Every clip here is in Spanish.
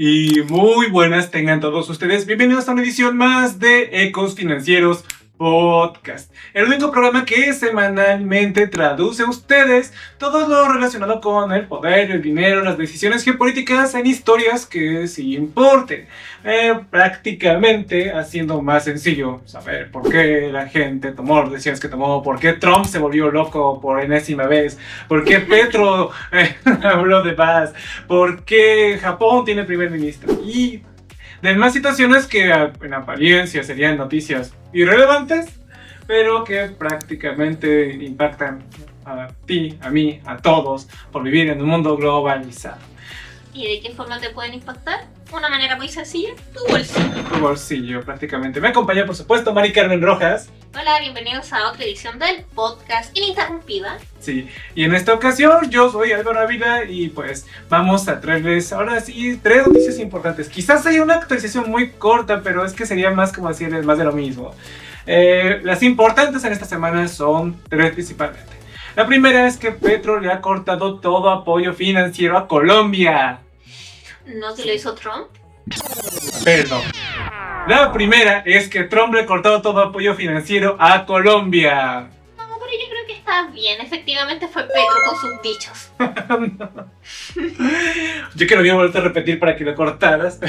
Y muy buenas tengan todos ustedes. Bienvenidos a una edición más de Ecos Financieros Podcast, el único programa que semanalmente traduce a ustedes todo lo relacionado con el poder, el dinero, las decisiones geopolíticas en historias que sí importen. Prácticamente haciendo más sencillo saber por qué la gente tomó las decisiones que tomó, por qué Trump se volvió loco por enésima vez, por qué Petro habló de paz, por qué Japón tiene primer ministro y demás situaciones que en apariencia serían noticias irrelevantes, pero que prácticamente impactan a ti, a mí, a todos, por vivir en un mundo globalizado. ¿Y de qué forma te pueden impactar? Una manera muy sencilla, tu bolsillo. Tu bolsillo, prácticamente. Me acompaña, por supuesto, Mari Carmen Rojas. Hola, bienvenidos a otra edición del podcast Ininterrumpida. Sí, y en esta ocasión yo soy Álvaro Ávila y pues vamos a traerles ahora sí 3 noticias importantes. Quizás haya una actualización muy corta, pero es que sería más como decirles más de lo mismo. Las importantes en esta semana son 3 principalmente. La primera es que Petro le ha cortado todo apoyo financiero a Colombia. ¿No te lo hizo Trump? Perdón. La primera es que Trump le ha cortado todo apoyo financiero a Colombia. No, pero yo creo que está bien. Efectivamente fue Petro con sus dichos. Yo que lo había vuelto a repetir para que lo cortaras.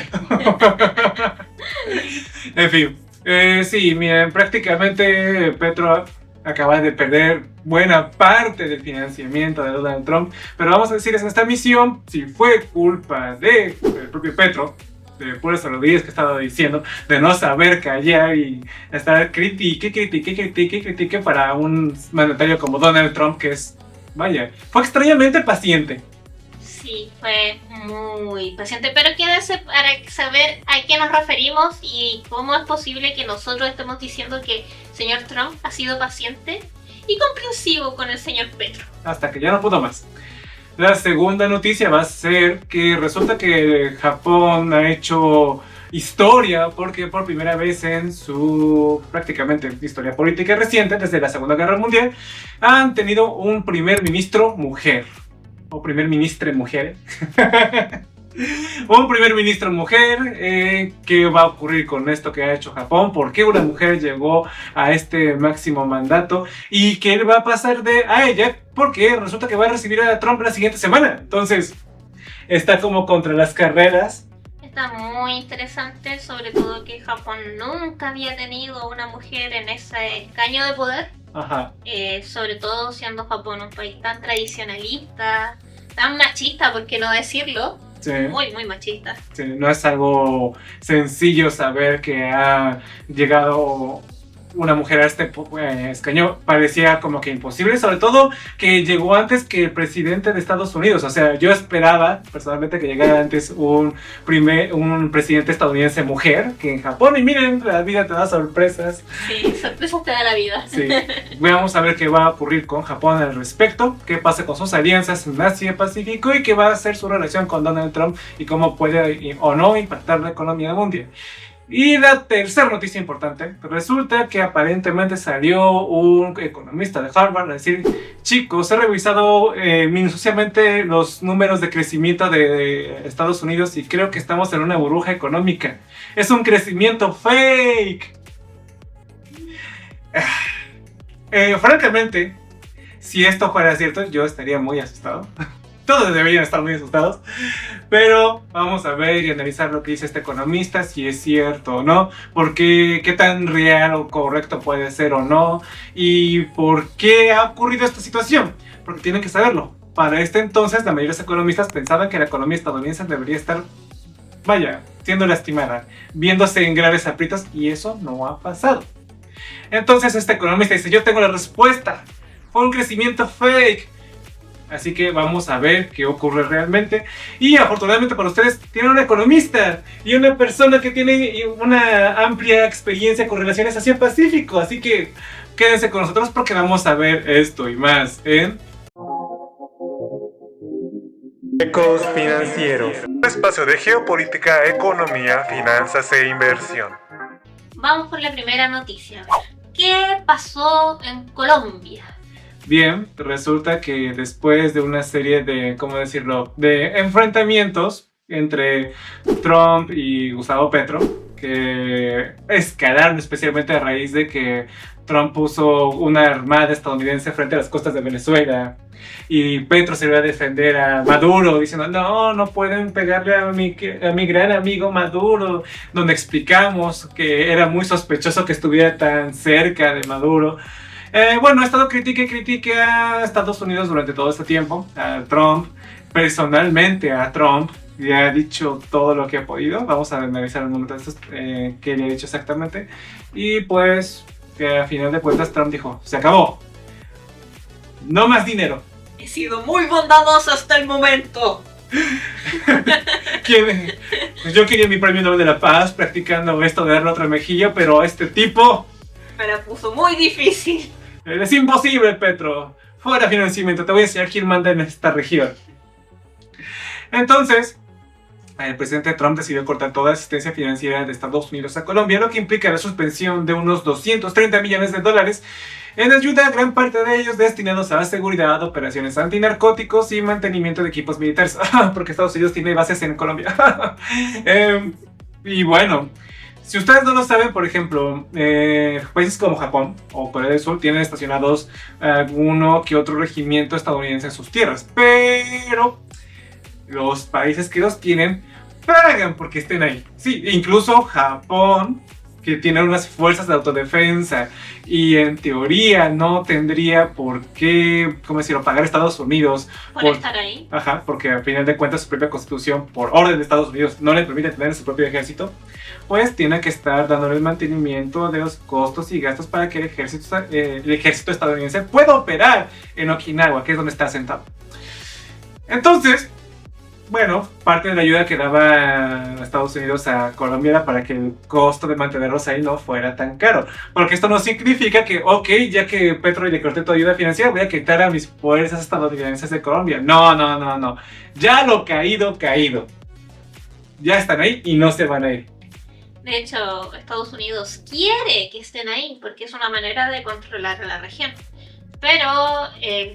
En fin. Sí, miren, prácticamente Petro acaba de perder buena parte del financiamiento de Donald Trump, pero vamos a decirles en esta misión si fue culpa del propio Petro, de puras saludillas que estaba diciendo, de no saber callar y estar critique para un mandatario como Donald Trump, que es, vaya, fue extrañamente paciente. Sí, fue muy paciente, pero quédese para saber a qué nos referimos y cómo es posible que nosotros estemos diciendo que el señor Trump ha sido paciente y comprensivo con el señor Petro. Hasta que ya no pudo más. La segunda noticia va a ser que resulta que Japón ha hecho historia porque por primera vez en su prácticamente historia política reciente, desde la Segunda Guerra Mundial, han tenido un primer ministro mujer. O primer ministra mujer. Un primer ministro mujer. ¿Qué va a ocurrir con esto que ha hecho Japón? ¿Por qué una mujer llegó a este máximo mandato? ¿Y qué va a pasar a ella? Porque resulta que va a recibir a Trump la siguiente semana. Entonces, está como contra las carreras. Está muy interesante, sobre todo que Japón nunca había tenido una mujer en ese escaño de poder. Ajá. Sobre todo siendo Japón un país tan tradicionalista, tan machista, ¿por qué no decirlo? Sí. Muy, muy machista. Sí, no es algo sencillo saber que ha llegado una mujer a este escaño. Parecía como que imposible, sobre todo que llegó antes que el presidente de Estados Unidos. O sea, yo esperaba personalmente que llegara antes un presidente estadounidense mujer que en Japón. Y miren, la vida te da sorpresas. Sí, sorpresas te da la vida. Sí. Vamos a ver qué va a ocurrir con Japón al respecto, qué pasa con sus alianzas en Asia y Pacífico y qué va a ser su relación con Donald Trump y cómo puede o no impactar la economía mundial. Y la tercera noticia importante, resulta que aparentemente salió un economista de Harvard a decir: chicos, he revisado minuciosamente los números de crecimiento de Estados Unidos y creo que estamos en una burbuja económica. Es un crecimiento fake. Francamente, si esto fuera cierto, yo estaría muy asustado. Todos deberían estar muy asustados. Pero vamos a ver y analizar lo que dice este economista, si es cierto o no, porque qué tan real o correcto puede ser o no, y por qué ha ocurrido esta situación. Porque tienen que saberlo. Para este entonces, la mayoría de los economistas pensaban que la economía estadounidense debería estar, vaya, siendo lastimada, viéndose en graves aprietos, y eso no ha pasado. Entonces este economista dice: yo tengo la respuesta, fue un crecimiento fake. Así que vamos a ver qué ocurre realmente. Y afortunadamente para ustedes tienen un economista y una persona que tiene una amplia experiencia con relaciones Asia-Pacífico. Así que quédense con nosotros porque vamos a ver esto y más en Ecos Financieros, un espacio de geopolítica, economía, finanzas e inversión. Vamos por la primera noticia. ¿Qué pasó en Colombia? Bien, resulta que después de una serie de, ¿cómo decirlo?, de enfrentamientos entre Trump y Gustavo Petro, que escalaron especialmente a raíz de que Trump puso una armada estadounidense frente a las costas de Venezuela y Petro se iba a defender a Maduro diciendo no pueden pegarle a mi gran amigo Maduro, donde explicamos que era muy sospechoso que estuviera tan cerca de Maduro. Bueno, ha estado critique a Estados Unidos durante todo este tiempo, a Trump, personalmente a Trump, y ha dicho todo lo que ha podido. Vamos a analizar un momento de estos, qué le ha dicho exactamente. Y pues, que a final de cuentas Trump dijo, se acabó, no más dinero. He sido muy bondadoso hasta el momento. Yo quería mi premio Nobel de la Paz practicando esto de darle otra mejilla, pero este tipo me la puso muy difícil. Es imposible, Petro. Fuera financiamiento, te voy a enseñar quién manda en esta región. Entonces, el presidente Trump decidió cortar toda asistencia financiera de Estados Unidos a Colombia, lo que implica la suspensión de unos $230 millones en ayuda a gran parte de ellos destinados a seguridad, operaciones antinarcóticos y mantenimiento de equipos militares. Porque Estados Unidos tiene bases en Colombia. Y bueno, si ustedes no lo saben, por ejemplo, países como Japón o Corea del Sur tienen estacionados alguno que otro regimiento estadounidense en sus tierras, pero los países que los tienen pagan porque estén ahí. Sí, incluso Japón, que tiene unas fuerzas de autodefensa y en teoría no tendría por qué, ¿cómo decirlo?, pagar a Estados Unidos por estar ahí. Ajá, porque al final de cuentas su propia constitución, por orden de Estados Unidos, no le permite tener su propio ejército, pues tiene que estar dándole el mantenimiento de los costos y gastos para que el ejército estadounidense pueda operar en Okinawa, que es donde está asentado. Entonces, bueno, parte de la ayuda que daba Estados Unidos a Colombia era para que el costo de mantenerlos ahí no fuera tan caro. Porque esto no significa que, ok, ya que Petro le corté toda ayuda financiera, voy a quitar a mis fuerzas estadounidenses de Colombia. No. Ya lo caído. Ya están ahí y no se van a ir. De hecho, Estados Unidos quiere que estén ahí porque es una manera de controlar la región. Pero,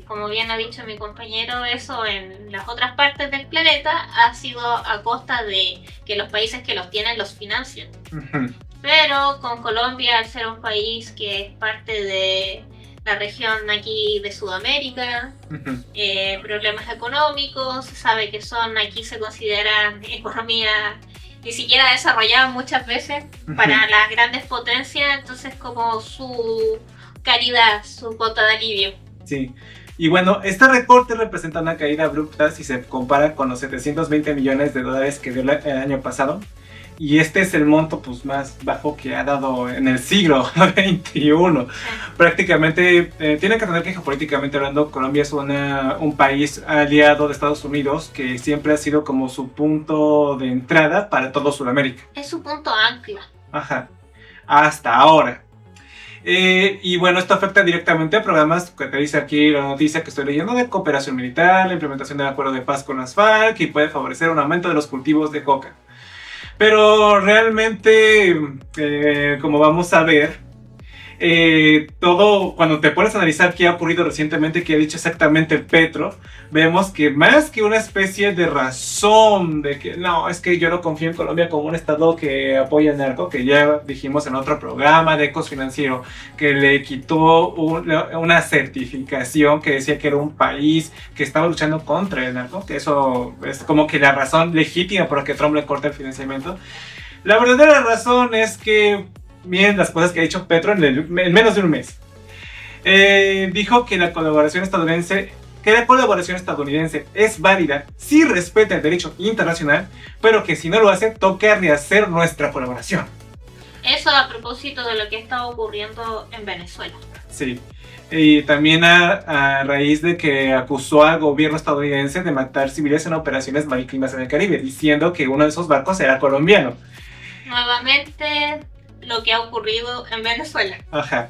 como bien ha dicho mi compañero, eso en las otras partes del planeta ha sido a costa de que los países que los tienen los financien. Pero con Colombia, al ser un país que es parte de la región aquí de Sudamérica, problemas económicos, se sabe que aquí se consideran economía ni siquiera desarrollada muchas veces para las grandes potencias, entonces como su caridad, su cuota de alivio. Sí, y bueno, este recorte representa una caída abrupta si se compara con los $720 millones que dio el año pasado, y este es el monto pues más bajo que ha dado en el siglo XXI. Prácticamente, tienen que entender que geopolíticamente hablando, Colombia es un país aliado de Estados Unidos que siempre ha sido como su punto de entrada para todo Sudamérica. Es su punto ancla. Ajá, hasta ahora. Y bueno, esto afecta directamente a programas que te dice aquí la noticia que estoy leyendo de cooperación militar, la implementación del acuerdo de paz con las FARC y puede favorecer un aumento de los cultivos de coca. Pero realmente, como vamos a ver, todo, cuando te pones a analizar qué ha ocurrido recientemente, qué ha dicho exactamente Petro, vemos que más que una especie de razón de que no, es que yo no confío en Colombia como un estado que apoya el narco, que ya dijimos en otro programa de Ecos Financiero, que le quitó una certificación que decía que era un país que estaba luchando contra el narco, que eso es como que la razón legítima por la que Trump le corta el financiamiento. La verdadera razón es que miren las cosas que ha dicho Petro en menos de un mes. Dijo que la colaboración estadounidense es válida si respeta el derecho internacional, pero que si no lo hace, toca rehacer nuestra colaboración. Eso a propósito de lo que está ocurriendo en Venezuela. Sí. Y también a raíz de que acusó al gobierno estadounidense de matar civiles en operaciones marítimas en el Caribe, diciendo que uno de esos barcos era colombiano. Nuevamente lo que ha ocurrido en Venezuela. Ajá.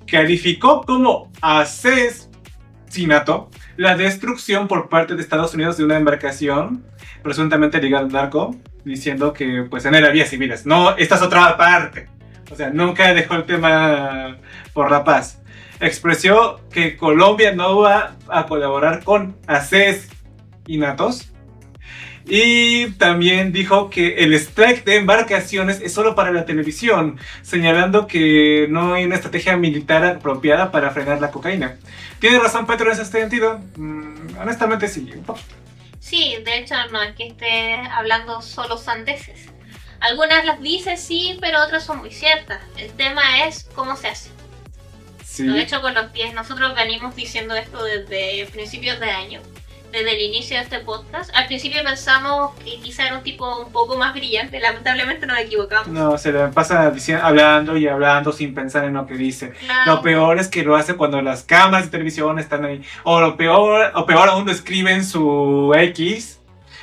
Calificó como asesinato la destrucción por parte de Estados Unidos de una embarcación presuntamente ligada al narco, diciendo que pues en él había civiles. No, esta es otra parte. O sea, nunca dejó el tema por la paz. Expresó que Colombia no va a colaborar con asesinatos Y también dijo que el strike de embarcaciones es solo para la televisión, señalando que no hay una estrategia militar apropiada para frenar la cocaína. ¿Tiene razón Petro en ese sentido? Honestamente sí, un poquito. Sí, de hecho no es que esté hablando solo sandeces. Algunas las dice sí, pero otras son muy ciertas. El tema es cómo se hace. Sí. Lo he hecho con los pies. Nosotros venimos diciendo esto desde principios de año, desde el inicio de este podcast. Al principio pensamos que quizá era un tipo un poco más brillante. Lamentablemente nos equivocamos. No, se le pasa hablando y hablando sin pensar en lo que dice. Claro. Lo peor es que lo hace cuando las cámaras de televisión están ahí. O peor aún lo escribe en su X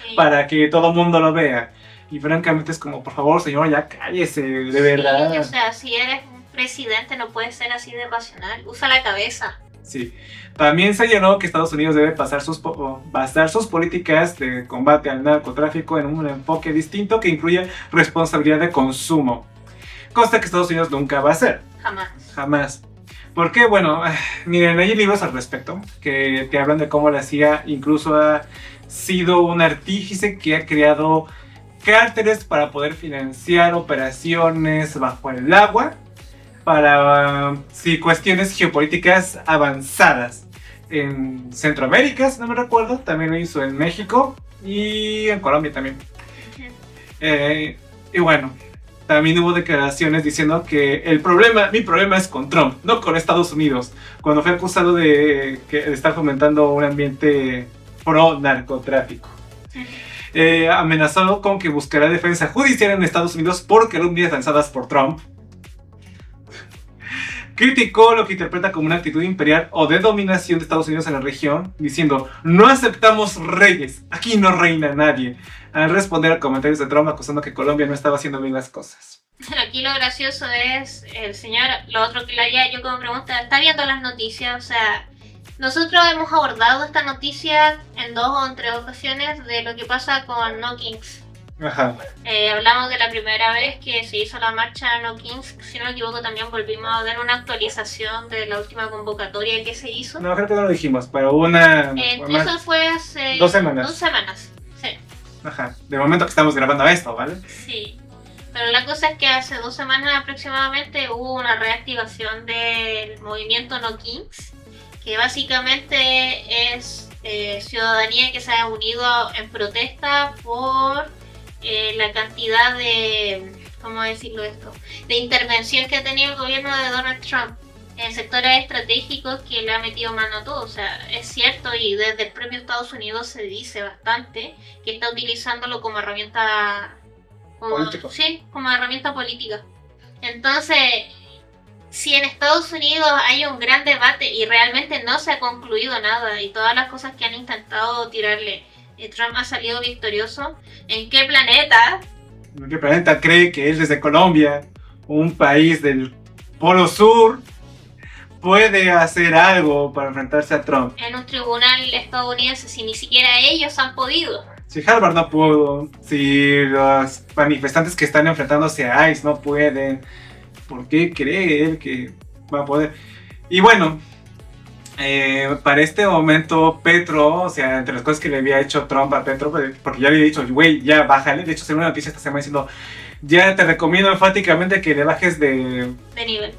Sí. para que todo el mundo lo vea. Y francamente es como, por favor, señor, ya cállese, de verdad. Sí, o sea, si eres un presidente no puedes ser así de pasional. Usa la cabeza. Sí. También señaló que Estados Unidos debe basar sus políticas de combate al narcotráfico en un enfoque distinto que incluya responsabilidad de consumo. Cosa que Estados Unidos nunca va a hacer. Jamás. Jamás. Porque, bueno, miren, hay libros al respecto que te hablan de cómo la CIA incluso ha sido un artífice que ha creado cárteles para poder financiar operaciones bajo el agua para cuestiones geopolíticas avanzadas. En Centroamérica, si no me recuerdo, también lo hizo en México y en Colombia también. Y bueno, también hubo declaraciones diciendo que mi problema es con Trump, no con Estados Unidos, cuando fue acusado de estar fomentando un ambiente pro narcotráfico. Amenazó con que buscará defensa judicial en Estados Unidos por calumnias lanzadas por Trump. Criticó lo que interpreta como una actitud imperial o de dominación de Estados Unidos en la región, diciendo: no aceptamos reyes, aquí no reina nadie, al responder a comentarios de Trump acusando que Colombia no estaba haciendo bien las cosas. Aquí lo gracioso es el señor, lo otro que le haría yo como pregunta, ¿está viendo las noticias? O sea, nosotros hemos abordado esta noticia en 2 o en 3 ocasiones de lo que pasa con No Kings. Ajá. Hablamos de la primera vez que se hizo la marcha No Kings, si no me equivoco también volvimos a dar una actualización de la última convocatoria que se hizo. No, creo que no lo dijimos, pero una... Eso fue hace 2 semanas. 2 semanas, sí. Ajá, de momento que estamos grabando esto, ¿vale? Sí. Pero la cosa es que hace 2 semanas aproximadamente hubo una reactivación del movimiento No Kings, que básicamente es ciudadanía que se ha unido en protesta por la cantidad de, ¿cómo decirlo esto?, de intervención que ha tenido el gobierno de Donald Trump en sectores estratégicos que le ha metido mano a todo. O sea, es cierto, y desde el propio Estados Unidos se dice bastante que está utilizándolo como herramienta política. Sí, como herramienta política. Entonces, si en Estados Unidos hay un gran debate y realmente no se ha concluido nada y todas las cosas que han intentado tirarle, Trump ha salido victorioso, ¿en qué planeta? ¿En qué planeta cree que él desde Colombia, un país del Polo Sur, puede hacer algo para enfrentarse a Trump? En un tribunal estadounidense, si ni siquiera ellos han podido. Si Harvard no pudo, si los manifestantes que están enfrentándose a ICE no pueden, ¿por qué cree él que va a poder? Y bueno, para este momento Petro, o sea, entre las cosas que le había hecho Trump a Petro, porque ya le había dicho, güey, ya bájale. De hecho, salió una noticia esta semana diciendo: ya te recomiendo enfáticamente que le bajes de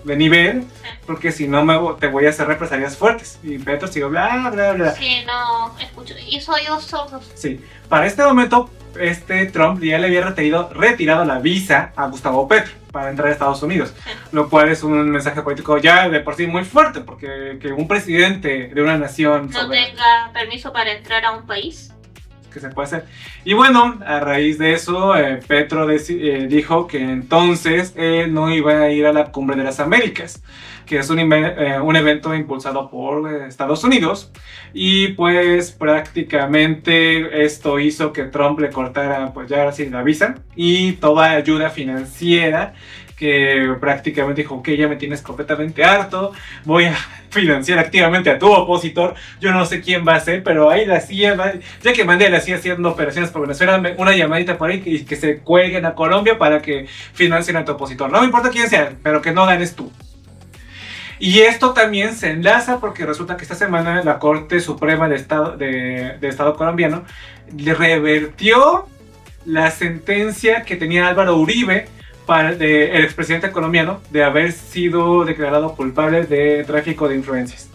nivel, Sí. porque si no te voy a hacer represalias fuertes. Y Petro siguió bla, bla, bla. Sí, no escucho. Hizo oídos sordos. Sí, para este momento, Trump ya le había retirado la visa a Gustavo Petro para entrar a Estados Unidos, Sí. lo cual es un mensaje político ya de por sí muy fuerte, porque que un presidente de una nación No tenga permiso para entrar a un país. que se puede hacer. Y bueno, a raíz de eso, Petro dijo que entonces él no iba a ir a la Cumbre de las Américas, que es un evento impulsado por Estados Unidos, y pues prácticamente esto hizo que Trump le cortara pues ya así la visa y toda ayuda financiera, que prácticamente dijo: ok, ya me tienes completamente harto, voy a financiar activamente a tu opositor, yo no sé quién va a ser, pero ahí la CIA, ya que mandé a la CIA haciendo operaciones por Venezuela, una llamadita por ahí y que se cuelguen a Colombia para que financien a tu opositor, no me importa quién sea, pero que no ganes tú. Y esto también se enlaza porque resulta que esta semana la Corte Suprema de Estado colombiano le revertió la sentencia que tenía Álvaro Uribe, el expresidente colombiano, de haber sido declarado culpable de tráfico de influencias.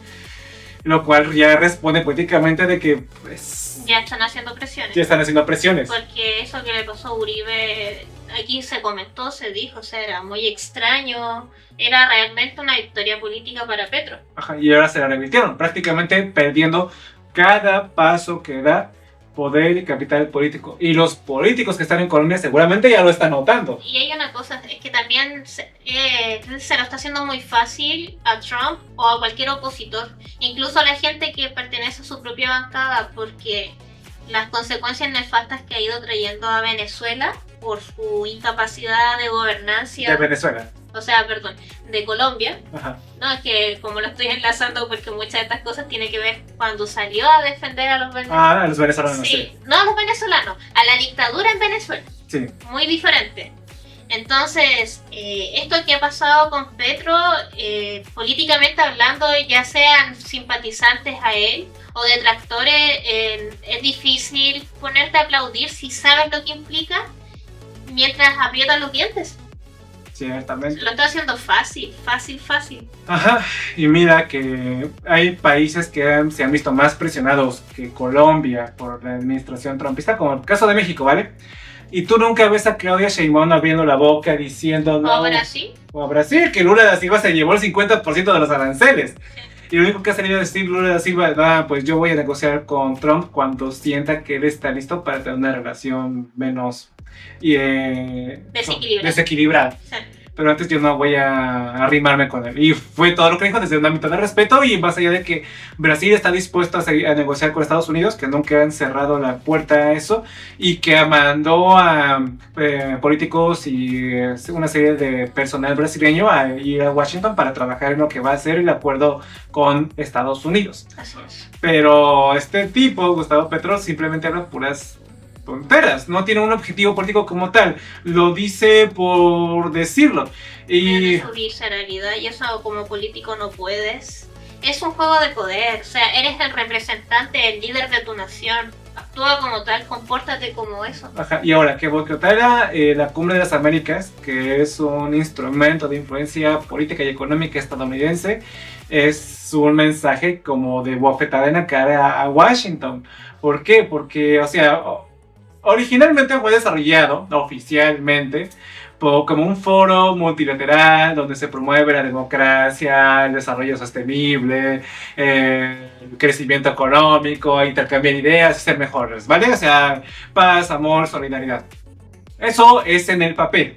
Lo cual ya responde políticamente de que pues, Ya están haciendo presiones. ya están haciendo presiones. Porque eso que le pasó a Uribe, aquí se comentó, se dijo, o sea, era muy extraño. Era realmente una victoria política para Petro. Ajá, y ahora se la revirtieron, prácticamente perdiendo cada paso que da poder y capital político. Y los políticos que están en Colombia seguramente ya lo están notando. Y hay una cosa, es que también se lo está haciendo muy fácil a Trump o a cualquier opositor, incluso a la gente que pertenece a su propia bancada, porque las consecuencias nefastas que ha ido trayendo a Venezuela por su incapacidad de De gobernancia, Venezuela. o sea, perdón, de Colombia. Ajá. No, es que como lo estoy enlazando porque muchas de estas cosas tienen que ver cuando salió a defender a los venezolanos. Ah, a los venezolanos, sí. Sí, no a los venezolanos, a la dictadura en Venezuela. Sí. Muy diferente. Entonces, esto que ha pasado con Petro, políticamente hablando, ya sean simpatizantes a él o detractores, es difícil ponerte a aplaudir si sabes lo que implica mientras aprietan los dientes. Ciertamente. Lo está haciendo fácil, fácil, fácil. Ajá, y mira que hay países que se han visto más presionados que Colombia por la administración trumpista, como el caso de México, ¿vale? Y tú nunca ves a Claudia Sheinbaum abriendo la boca diciendo no. O Brasil. O a Brasil, que Lula da Silva se llevó el 50% de los aranceles. Y lo único que ha salido a decir Lula da Silva, pues yo voy a negociar con Trump cuando sienta que él está listo para tener una relación menos desequilibrada. Sí. Pero antes yo no voy a arrimarme con él. Y fue todo lo que dijo desde un ámbito de respeto, y más allá de que Brasil está dispuesto a negociar con Estados Unidos, que nunca han cerrado la puerta a eso, y que mandó a políticos y una serie de personal brasileño a ir a Washington para trabajar en lo que va a ser el acuerdo con Estados Unidos. Así es. Pero este tipo, Gustavo Petro, simplemente habla puras tonteras, no tiene un objetivo político como tal, lo dice por decirlo. Y Debe subirse a la realidad, y eso como político no puedes. Es un juego de poder, o sea, eres el representante, el líder de tu nación. Actúa como tal, compórtate como eso. ajá, y ahora que boicoteara la Cumbre de las Américas, que es un instrumento de influencia política y económica estadounidense, es un mensaje como de bofetada en la cara a Washington. ¿Por qué? Porque, o sea, originalmente fue desarrollado oficialmente como un foro multilateral donde se promueve la democracia, el desarrollo sostenible, el crecimiento económico, intercambiar ideas y ser mejores, ¿vale? O sea, paz, amor, solidaridad. Eso es en el papel.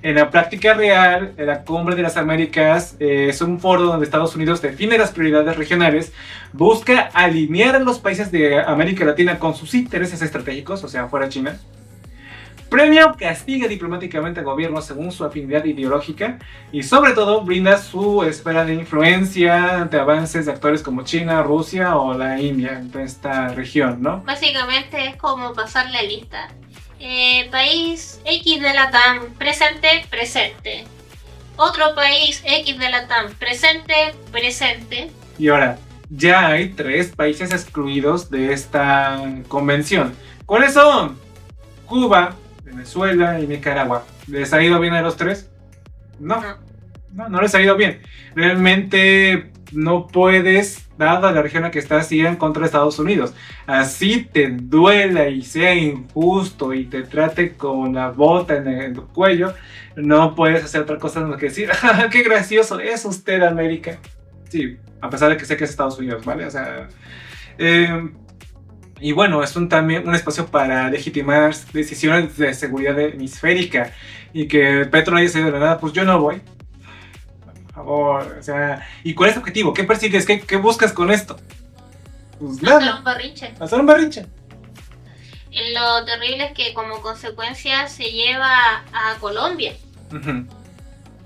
En la práctica real, la Cumbre de las Américas es un foro donde Estados Unidos define las prioridades regionales, busca alinear a los países de América Latina con sus intereses estratégicos, o sea, fuera China, premia o castiga diplomáticamente a gobiernos según su afinidad ideológica, y sobre todo brinda su esfera de influencia ante avances de actores como China, Rusia o la India en esta región, ¿no? Básicamente es como pasar la lista. País X de la TAM, presente, presente. Otro país X de la TAM, presente, presente. Y ahora, ya hay 3 países excluidos de esta convención. ¿Cuáles son? Cuba, Venezuela y Nicaragua. ¿Les ha ido bien a los 3? No. No les ha ido bien. Realmente no puedes, dada la región en la que estás, ir en contra de Estados Unidos. Así te duela y sea injusto y te trate con la bota en tu cuello, no puedes hacer otra cosa más que decir, ¡qué gracioso es usted, América! Sí, a pesar de que sé que es Estados Unidos, ¿vale? O sea, y bueno, es también un espacio para legitimar decisiones de seguridad hemisférica, y que Petro no haya salido de la nada, pues yo no voy. Por favor, o sea, ¿y cuál es tu objetivo? ¿Qué persigues? ¿Qué buscas con esto? Pues Hacer nada, un berrinche. hacer un berrinche. Lo terrible es que como consecuencia se lleva a Colombia. Ujú.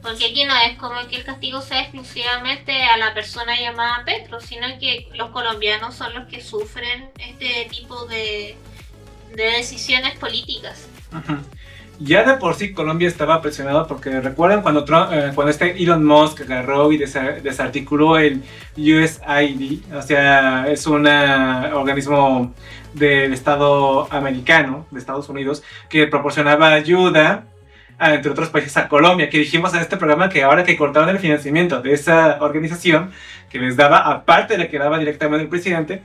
Porque aquí no es como que el castigo sea exclusivamente a la persona llamada Petro, sino que los colombianos son los que sufren este tipo de decisiones políticas. Ujú. Ya de por sí Colombia estaba presionado porque recuerdan cuando cuando Elon Musk agarró y desarticuló el USAID, o sea, es un organismo del Estado americano, de Estados Unidos, que proporcionaba ayuda, entre otros países, a Colombia, que dijimos en este programa que ahora que cortaron el financiamiento de esa organización, que les daba, aparte de la que daba directamente el presidente,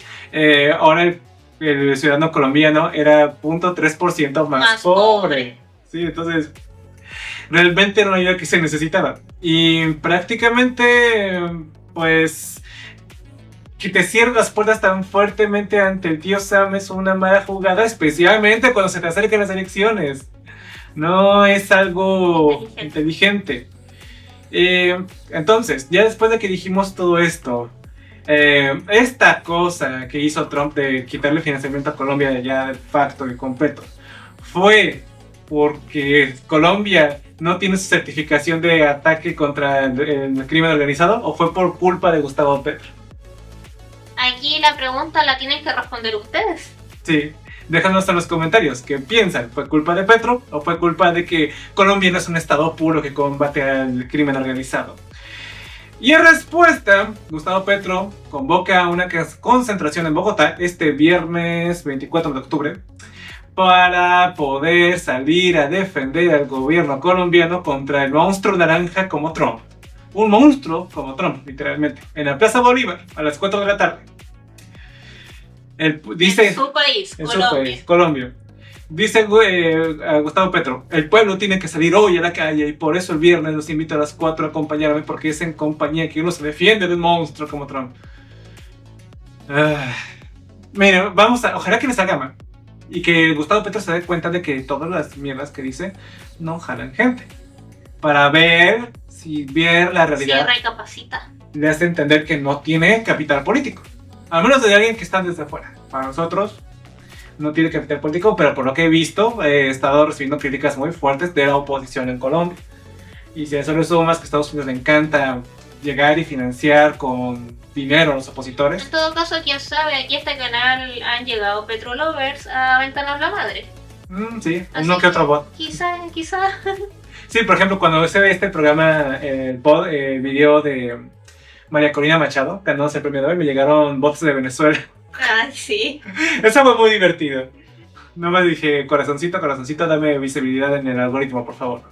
ahora el ciudadano colombiano era 0.3% más pobre. Sí, entonces realmente era una ayuda que se necesitaba. Y prácticamente, pues, que te cierren las puertas tan fuertemente ante el tío Sam es una mala jugada, especialmente cuando se te acercan las elecciones. No es algo inteligente. Entonces, ya después de que dijimos todo esto, esta cosa que hizo Trump de quitarle financiamiento a Colombia ya de facto y completo, ¿fue porque Colombia no tiene su certificación de ataque contra el crimen organizado o fue por culpa de Gustavo Petro? Aquí la pregunta la tienen que responder ustedes. Sí, déjanos en los comentarios qué piensan. ¿Fue culpa de Petro o fue culpa de que Colombia no es un estado puro que combate al crimen organizado? Y en respuesta, Gustavo Petro convoca una concentración en Bogotá este viernes 24 de octubre para poder salir a defender al gobierno colombiano contra el monstruo naranja como Trump. Un monstruo como Trump, literalmente, en la Plaza Bolívar a las 4 de la tarde. Dice, en su país, en Colombia. su país, Colombia. Dice Gustavo Petro, el pueblo tiene que salir hoy a la calle y por eso el viernes los invito a las 4 a acompañarme porque es en compañía que uno se defiende de un monstruo como Trump. Mira, ojalá que les haga mal y que Gustavo Petro se dé cuenta de que todas las mierdas que dice no jalan gente. Para ver la realidad. Sí, recapacita. Le hace entender que no tiene capital político. Al menos de alguien que está desde afuera. Para nosotros no tiene capital político, pero por lo que he visto, he estado recibiendo críticas muy fuertes de la oposición en Colombia. Y si a eso le sumas que a Estados Unidos le encanta llegar y financiar con dinero a los opositores. En todo caso, quién sabe, aquí a este canal han llegado petrolovers a aventarnos la madre. Sí, Así uno que otro bot. Quizá. Sí, por ejemplo, cuando se ve este programa, el video de María Corina Machado, ganándose el premio de hoy, me llegaron bots de Venezuela. Ay, sí. Eso fue muy divertido. Nomás dije, corazoncito, dame visibilidad en el algoritmo, por favor.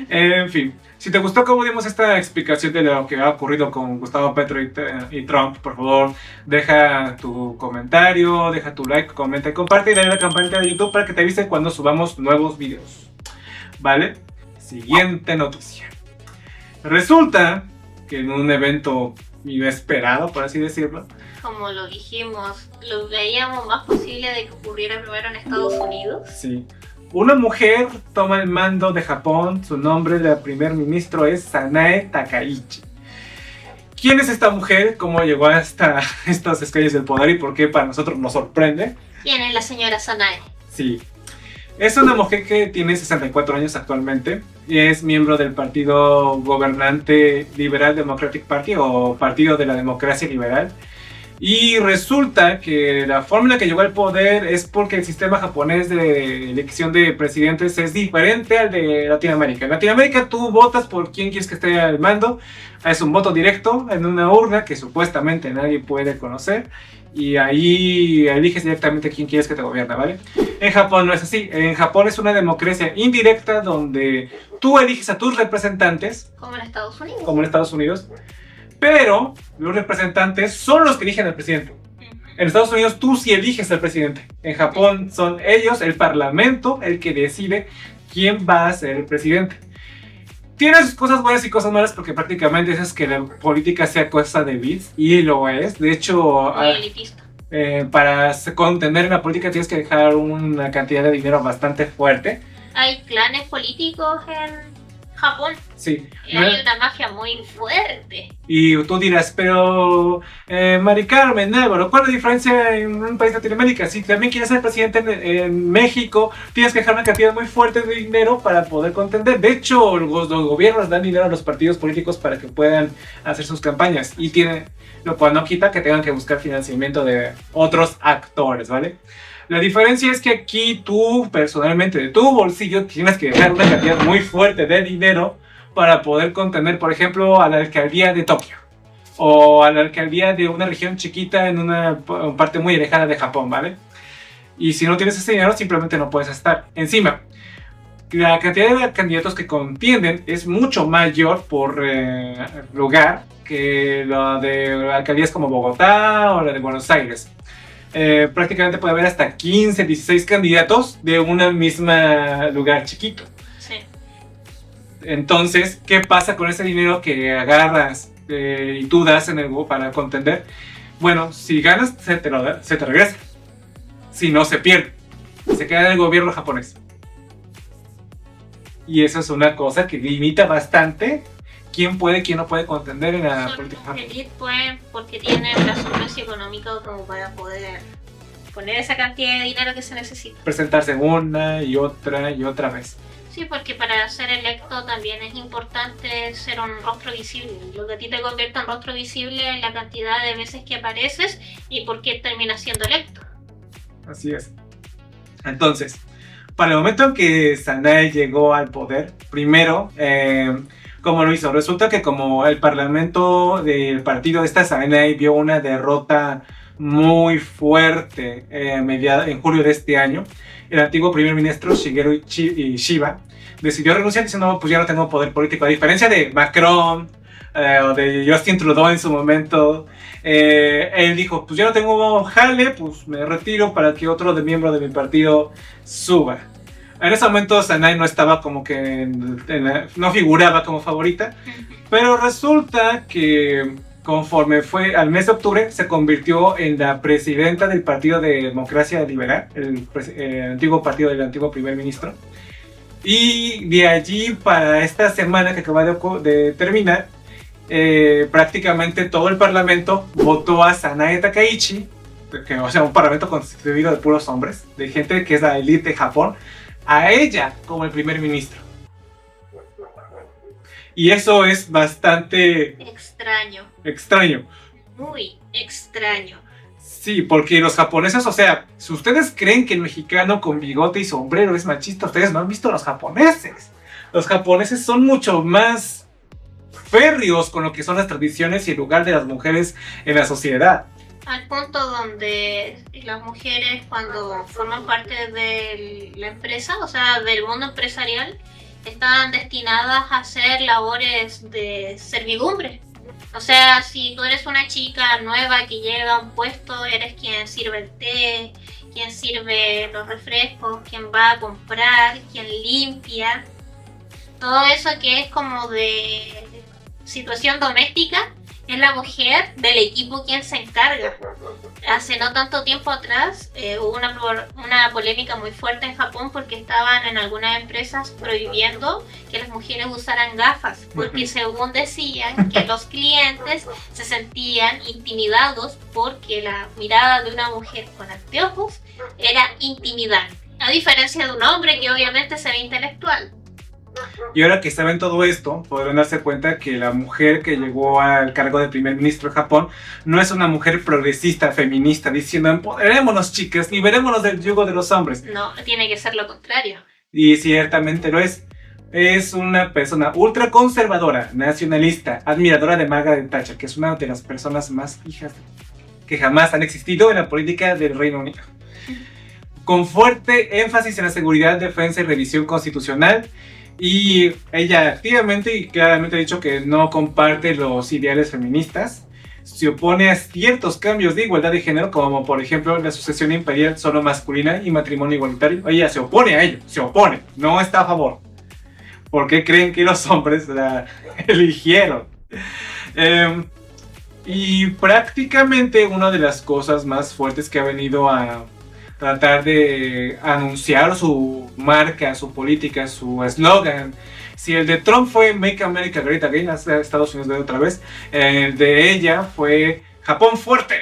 En fin, si te gustó cómo dimos esta explicación de lo que ha ocurrido con Gustavo Petro y Trump, por favor, deja tu comentario, deja tu like, comenta y comparte y dale a la campanita de YouTube para que te avise cuando subamos nuevos videos. ¿Vale? Siguiente noticia. Resulta que en un evento inesperado, por así decirlo, Como lo dijimos, lo veíamos más posible de que ocurriera primero en Estados Unidos. sí, una mujer toma el mando de Japón. Su nombre de primer ministro es Sanae Takaichi. ¿Quién es esta mujer? ¿Cómo llegó hasta estas escaleras del poder? ¿Y por qué para nosotros nos sorprende? ¿Quién es la señora Sanae? Sí, es una mujer que tiene 64 años actualmente y es miembro del partido gobernante Liberal Democratic Party o Partido de la Democracia Liberal. Y resulta que la forma en la que llegó al poder es porque el sistema japonés de elección de presidentes es diferente al de Latinoamérica. En Latinoamérica tú votas por quién quieres que esté al mando. Es un voto directo en una urna que supuestamente nadie puede conocer. Y ahí eliges directamente quién quieres que te gobierna, ¿vale? En Japón no es así. En Japón es una democracia indirecta donde tú eliges a tus representantes. Como en Estados Unidos. Como en Estados Unidos. Pero los representantes son los que eligen al presidente. En Estados Unidos tú sí eliges al presidente. En Japón son ellos, el parlamento, el que decide quién va a ser el presidente. Tiene sus cosas buenas y cosas malas porque prácticamente es que la política sea cosa de bits. Y lo es. De hecho, Muy elitista. Para contender en la política tienes que dejar una cantidad de dinero bastante fuerte. Hay clanes políticos en Japón. Sí. Y hay una magia muy fuerte. Y tú dirás, pero Mari Carmen, Álvaro, ¿cuál es la diferencia en un país de Latinoamérica? Si también quieres ser presidente en México, tienes que dejar una cantidad muy fuerte de dinero para poder contender. De hecho, los gobiernos dan dinero a los partidos políticos para que puedan hacer sus campañas. Y lo cual no quita que tengan que buscar financiamiento de otros actores, ¿vale? La diferencia es que aquí tú, personalmente, de tu bolsillo, tienes que dejar una cantidad muy fuerte de dinero para poder contener, por ejemplo, a la alcaldía de Tokio o a la alcaldía de una región chiquita en una parte muy alejada de Japón, ¿vale? Y si no tienes ese dinero, simplemente no puedes estar. Encima, la cantidad de candidatos que contienden es mucho mayor por lugar que la de alcaldías como Bogotá o la de Buenos Aires. Prácticamente puede haber hasta 15, 16 candidatos de una misma lugar chiquito. Sí. Entonces, ¿qué pasa con ese dinero que agarras y tú das en el para contender? Bueno, si ganas, se te regresa. Si no, se pierde. Se queda en el gobierno japonés. Y eso es una cosa que limita bastante quién puede, quién no puede contender en la política japonesa. Elite pueden porque tienen la solvencia económica como para poder poner esa cantidad de dinero que se necesita. Presentarse una y otra vez. Sí, porque para ser electo también es importante ser un rostro visible. Lo que a ti te convierte en rostro visible es la cantidad de veces que apareces y por qué terminas siendo electo. Así es. Entonces, para el momento en que Sanae llegó al poder, primero, ¿cómo lo hizo? Resulta que como el parlamento del partido de esta Sanae vio una derrota muy fuerte en julio de este año, el antiguo primer ministro Shigeru Shiba decidió renunciar diciendo, no, pues ya no tengo poder político, a diferencia de Macron o de Justin Trudeau en su momento. Él dijo, pues ya no tengo jale, pues me retiro para que otro miembro de mi partido suba. En ese momento Sanae no estaba como que no figuraba como favorita, pero resulta que conforme fue al mes de octubre se convirtió en la presidenta del Partido de Democracia Liberal, el antiguo partido del antiguo primer ministro. Y de allí para esta semana que acaba de terminar, prácticamente todo el parlamento votó a Sanae Takaichi, o sea, un parlamento constituido de puros hombres, de gente que es la élite de Japón, a ella como el primer ministro. Y eso es bastante extraño. Muy extraño. Sí, porque los japoneses, o sea, si ustedes creen que el mexicano con bigote y sombrero es machista, ustedes no han visto a los japoneses. Los japoneses son mucho más férreos con lo que son las tradiciones y el lugar de las mujeres en la sociedad. Al punto donde las mujeres cuando forman parte de la empresa, o sea, del mundo empresarial, están destinadas a hacer labores de servidumbre. O sea, si tú eres una chica nueva que llega a un puesto, eres quien sirve el té, quien sirve los refrescos, quien va a comprar, quien limpia. Todo eso que es como de situación doméstica, es la mujer del equipo quien se encarga. Hace no tanto tiempo atrás hubo una polémica muy fuerte en Japón porque estaban en algunas empresas prohibiendo que las mujeres usaran gafas, porque según decían que los clientes se sentían intimidados porque la mirada de una mujer con anteojos era intimidante, a diferencia de un hombre que obviamente se ve intelectual. Y ahora que saben todo esto, podrán darse cuenta que la mujer que llegó al cargo de primer ministro de Japón no es una mujer progresista, feminista, diciendo empoderémonos chicas, liberémonos del yugo de los hombres. No, tiene que ser lo contrario. Y ciertamente lo es. Es una persona ultra conservadora, nacionalista, admiradora de Margaret Thatcher, que es una de las personas más hijas que jamás han existido en la política del Reino Unido. Con fuerte énfasis en la seguridad, defensa y revisión constitucional. Y ella activamente y claramente ha dicho que no comparte los ideales feministas, se opone a ciertos cambios de igualdad de género, como por ejemplo la sucesión imperial solo masculina y matrimonio igualitario. Ella se opone a ello, no está a favor. ¿Por qué creen que los hombres la eligieron? Y prácticamente una de las cosas más fuertes que ha venido a tratar de anunciar su marca, su política, su eslogan. Si el de Trump fue Make America Great Again, Estados Unidos de otra vez, el de ella fue Japón fuerte.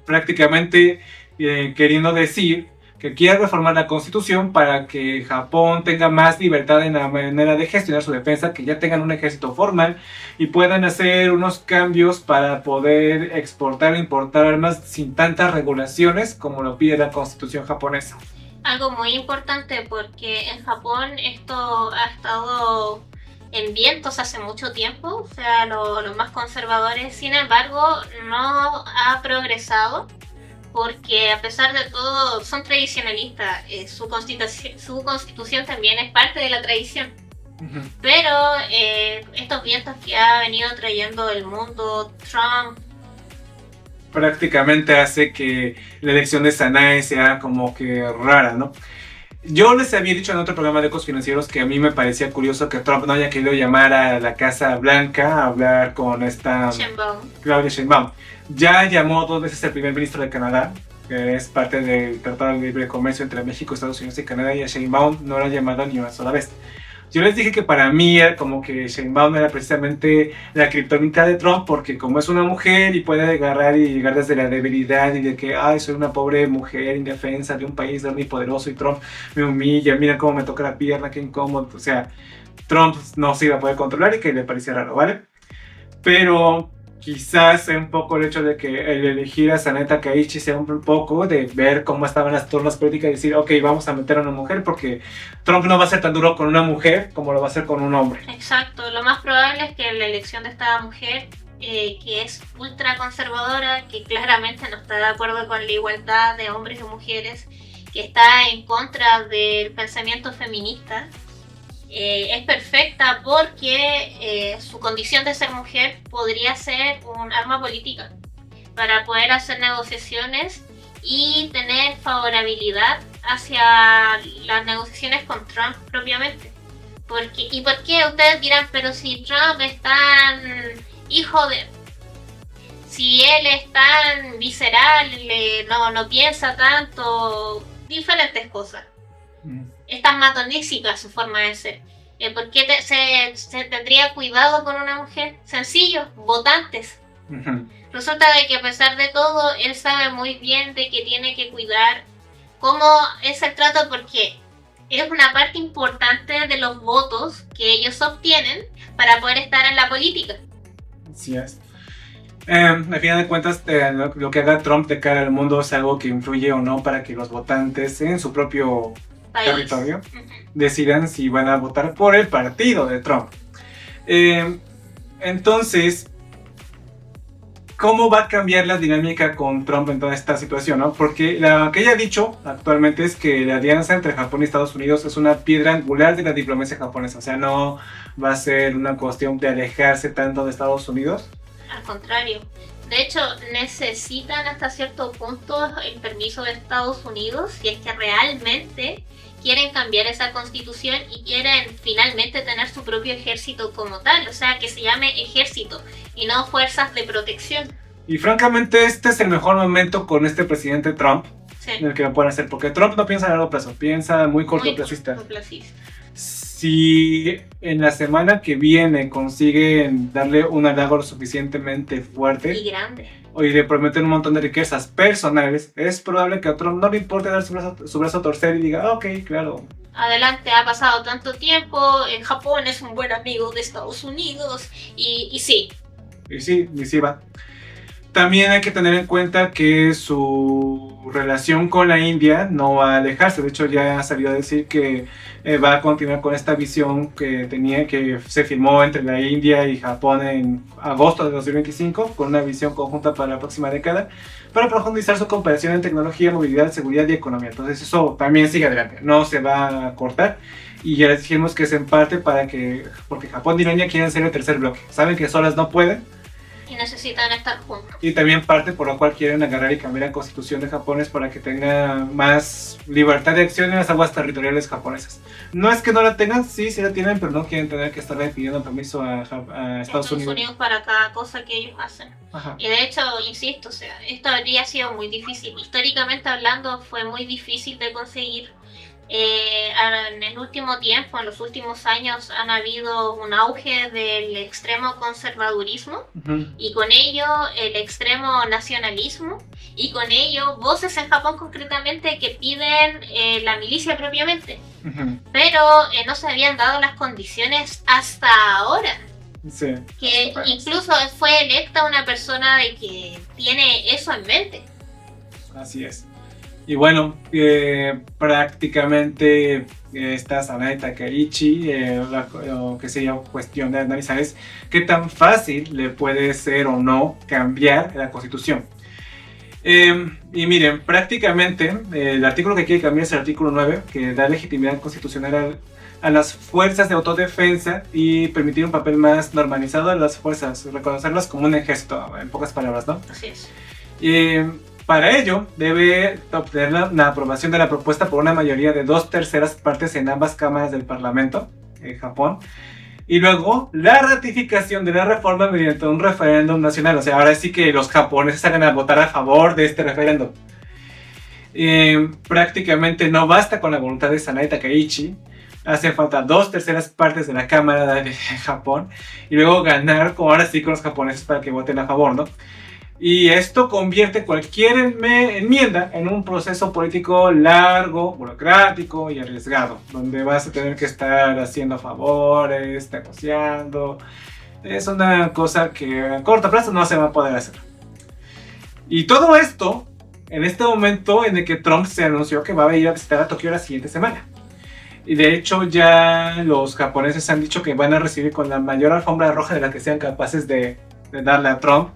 Prácticamente queriendo decir que quiere reformar la constitución para que Japón tenga más libertad en la manera de gestionar su defensa, que ya tengan un ejército formal y puedan hacer unos cambios para poder exportar e importar armas sin tantas regulaciones como lo pide la constitución japonesa. Algo muy importante porque en Japón esto ha estado en vientos hace mucho tiempo, o sea, los más conservadores, sin embargo, no ha progresado porque a pesar de todo son tradicionalistas, su constitución también es parte de la tradición. Pero estos vientos que ha venido trayendo el mundo, Trump, prácticamente hace que la elección de Sanae sea como que rara, ¿no? Yo les había dicho en otro programa de Ecos Financieros que a mí me parecía curioso que Trump no haya querido llamar a la Casa Blanca a hablar con esta Claudia Sheinbaum. Ya llamó 2 veces al primer ministro de Canadá, que es parte del Tratado de Libre Comercio entre México, Estados Unidos y Canadá, y a Sheinbaum no la ha llamado ni una sola vez. Yo les dije que para mí era como que Sheinbaum era precisamente la kriptonita de Trump, porque como es una mujer y puede agarrar y llegar desde la debilidad y de que, ay, soy una pobre mujer indefensa de un país omnipoderoso y Trump me humilla, mira cómo me toca la pierna, qué incómodo. O sea, Trump no se iba a poder controlar y que le parecía raro, ¿vale? Pero quizás sea un poco el hecho de que el elegir a Sanae Takaichi sea un poco de ver cómo estaban las turnas políticas y decir, ok, vamos a meter a una mujer porque Trump no va a ser tan duro con una mujer como lo va a ser con un hombre. Exacto, lo más probable es que la elección de esta mujer, que es ultra conservadora, que claramente no está de acuerdo con la igualdad de hombres y mujeres, que está en contra del pensamiento feminista, es perfecta porque su condición de ser mujer podría ser un arma política para poder hacer negociaciones y tener favorabilidad hacia las negociaciones con Trump propiamente. ¿Y por qué? Ustedes dirán, pero si Trump es tan hijo de... Si él es tan visceral, no piensa tanto, diferentes cosas. Es tan matonísica su forma de ser. ¿Por qué se tendría cuidado con una mujer? Sencillo, votantes. Resulta de que a pesar de todo, él sabe muy bien de que tiene que cuidar cómo es el trato, porque es una parte importante de los votos que ellos obtienen para poder estar en la política. Así es. Al final de cuentas, lo que haga Trump de cara al mundo es algo que influye o no para que los votantes en su propio territorio decidan si van a votar por el partido de Trump. Entonces, ¿cómo va a cambiar la dinámica con Trump en toda esta situación, ¿no? Porque lo que ella ha dicho actualmente es que la alianza entre Japón y Estados Unidos es una piedra angular de la diplomacia japonesa. O sea, no va a ser una cuestión de alejarse tanto de Estados Unidos. Al contrario. De hecho, necesitan hasta cierto punto el permiso de Estados Unidos si es que realmente quieren cambiar esa constitución y quieren finalmente tener su propio ejército como tal, o sea, que se llame ejército y no fuerzas de protección. Y francamente este es el mejor momento con este presidente Trump, sí, en el que lo pueden hacer, porque Trump no piensa a largo plazo, piensa muy cortoplacista. Si en la semana que viene consiguen darle un halago lo suficientemente fuerte y grande y le prometen un montón de riquezas personales, es probable que a Trump no le importe dar su brazo a torcer y diga, ok, claro. Adelante, ha pasado tanto tiempo, Japón es un buen amigo de Estados Unidos y sí. Y sí va. También hay que tener en cuenta que su relación con la India no va a alejarse. De hecho, ya ha salido a decir que va a continuar con esta visión que se firmó entre la India y Japón en agosto de 2025, con una visión conjunta para la próxima década, para profundizar su cooperación en tecnología, movilidad, seguridad y economía. Entonces eso también sigue adelante, no se va a cortar. Y ya les dijimos que es en parte porque Japón y la India quieren ser el tercer bloque. Saben que solas no pueden. Y necesitan estar juntos. Y también parte por la cual quieren agarrar y cambiar la constitución de Japón es para que tenga más libertad de acción en las aguas territoriales japonesas. No es que no la tengan, sí la tienen, pero no quieren tener que estarle pidiendo permiso a Estados Unidos para cada cosa que ellos hacen. Ajá. Y de hecho, insisto, o sea, esto habría sido muy difícil. Históricamente hablando, fue muy difícil de conseguir. En el último tiempo, en los últimos años, han habido un auge del extremo conservadurismo y con ello el extremo nacionalismo, y con ello voces en Japón concretamente que piden la milicia propiamente. Pero no se habían dado las condiciones hasta ahora. Sí. Que incluso fue electa una persona de que tiene eso en mente. Así es. Y bueno, prácticamente esta Sanae Takaichi, lo que sería cuestión de analizar es qué tan fácil le puede ser o no cambiar la Constitución. Y miren, prácticamente el artículo que quiere cambiar es el artículo 9, que da legitimidad constitucional a las fuerzas de autodefensa y permitir un papel más normalizado a las fuerzas, reconocerlas como un ejército, en pocas palabras, ¿no? Así es. Para ello, debe obtener la aprobación de la propuesta por una mayoría de 2/3 partes en ambas cámaras del Parlamento, en Japón, y luego la ratificación de la reforma mediante un referéndum nacional. O sea, ahora sí que los japoneses salen a votar a favor de este referéndum. Prácticamente no basta con la voluntad de Sanae Takaichi. Hace falta 2/3 partes de la Cámara de Japón y luego ganar, como ahora sí, con los japoneses para que voten a favor, ¿no? Y esto convierte cualquier enmienda en un proceso político largo, burocrático y arriesgado, donde vas a tener que estar haciendo favores, negociando. Es una cosa que a corto plazo no se va a poder hacer. Y todo esto en este momento en el que Trump se anunció que va a ir a visitar a Tokio la siguiente semana. Y de hecho ya los japoneses han dicho que van a recibir con la mayor alfombra roja de la que sean capaces de darle a Trump.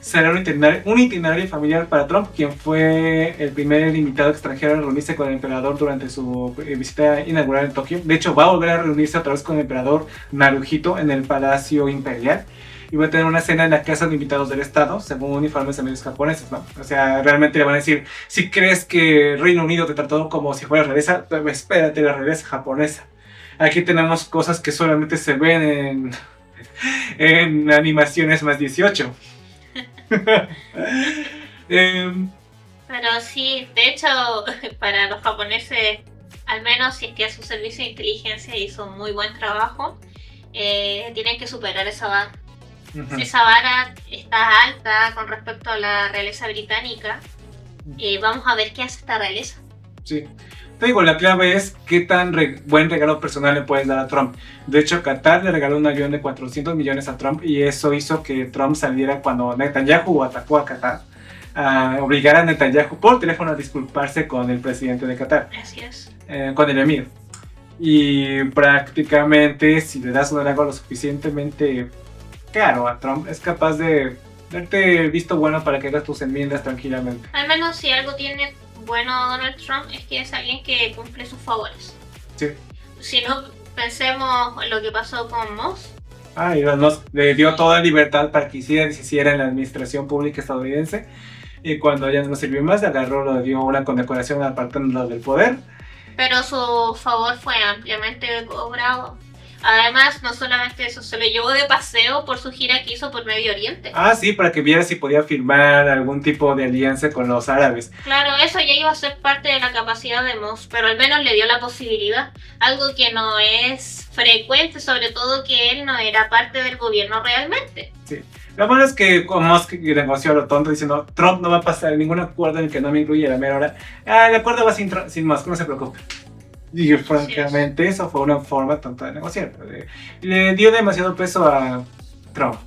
Será un itinerario familiar para Trump, quien fue el primer invitado extranjero en reunirse con el emperador durante su visita inaugural en Tokio. De hecho, va a volver a reunirse otra vez con el emperador Naruhito en el Palacio Imperial. Y va a tener una cena en la Casa de Invitados del Estado, según informes de medios japoneses, ¿no? O sea, realmente le van a decir, si crees que Reino Unido te trató como si fuera realeza, espérate la realeza japonesa. Aquí tenemos cosas que solamente se ven en animaciones más 18. Pero sí, de hecho, para los japoneses, al menos si es que su servicio de inteligencia hizo un muy buen trabajo, tienen que superar esa vara. Si esa vara está alta con respecto a la realeza británica, vamos a ver qué hace esta realeza. Sí. Te digo, la clave es qué tan buen regalo personal le puedes dar a Trump. De hecho, Qatar le regaló un avión de 400 millones a Trump y eso hizo que Trump saliera cuando Netanyahu atacó a Qatar, a obligar a Netanyahu por teléfono a disculparse con el presidente de Qatar. Así es. Con el emir. Y prácticamente, si le das un regalo lo suficientemente caro a Trump, es capaz de darte el visto bueno para que hagas tus enmiendas tranquilamente. Al menos si algo tiene bueno Donald Trump es que es alguien que cumple sus favores. Sí. Si no, pensemos en lo que pasó con Moss. Y Elon Musk le dio toda libertad para que hiciera y deshiciera en la administración pública estadounidense. Y cuando ya no sirvió más, agarró, le dio una condecoración apartándolo del poder. Pero su favor fue ampliamente cobrado. Además, no solamente eso, se lo llevó de paseo por su gira que hizo por Medio Oriente. Sí, para que viera si podía firmar algún tipo de alianza con los árabes. Claro, eso ya iba a ser parte de la capacidad de Moss, pero al menos le dio la posibilidad. Algo que no es frecuente, sobre todo que él no era parte del gobierno realmente. Sí. Lo malo es que Musk negoció a lo tonto diciendo Trump no va a pasar ningún acuerdo en el que no me incluya la mera hora. El acuerdo va sin Musk, no se preocupe. Y francamente eso fue una forma tonta de negociar. Le dio demasiado peso a Trump.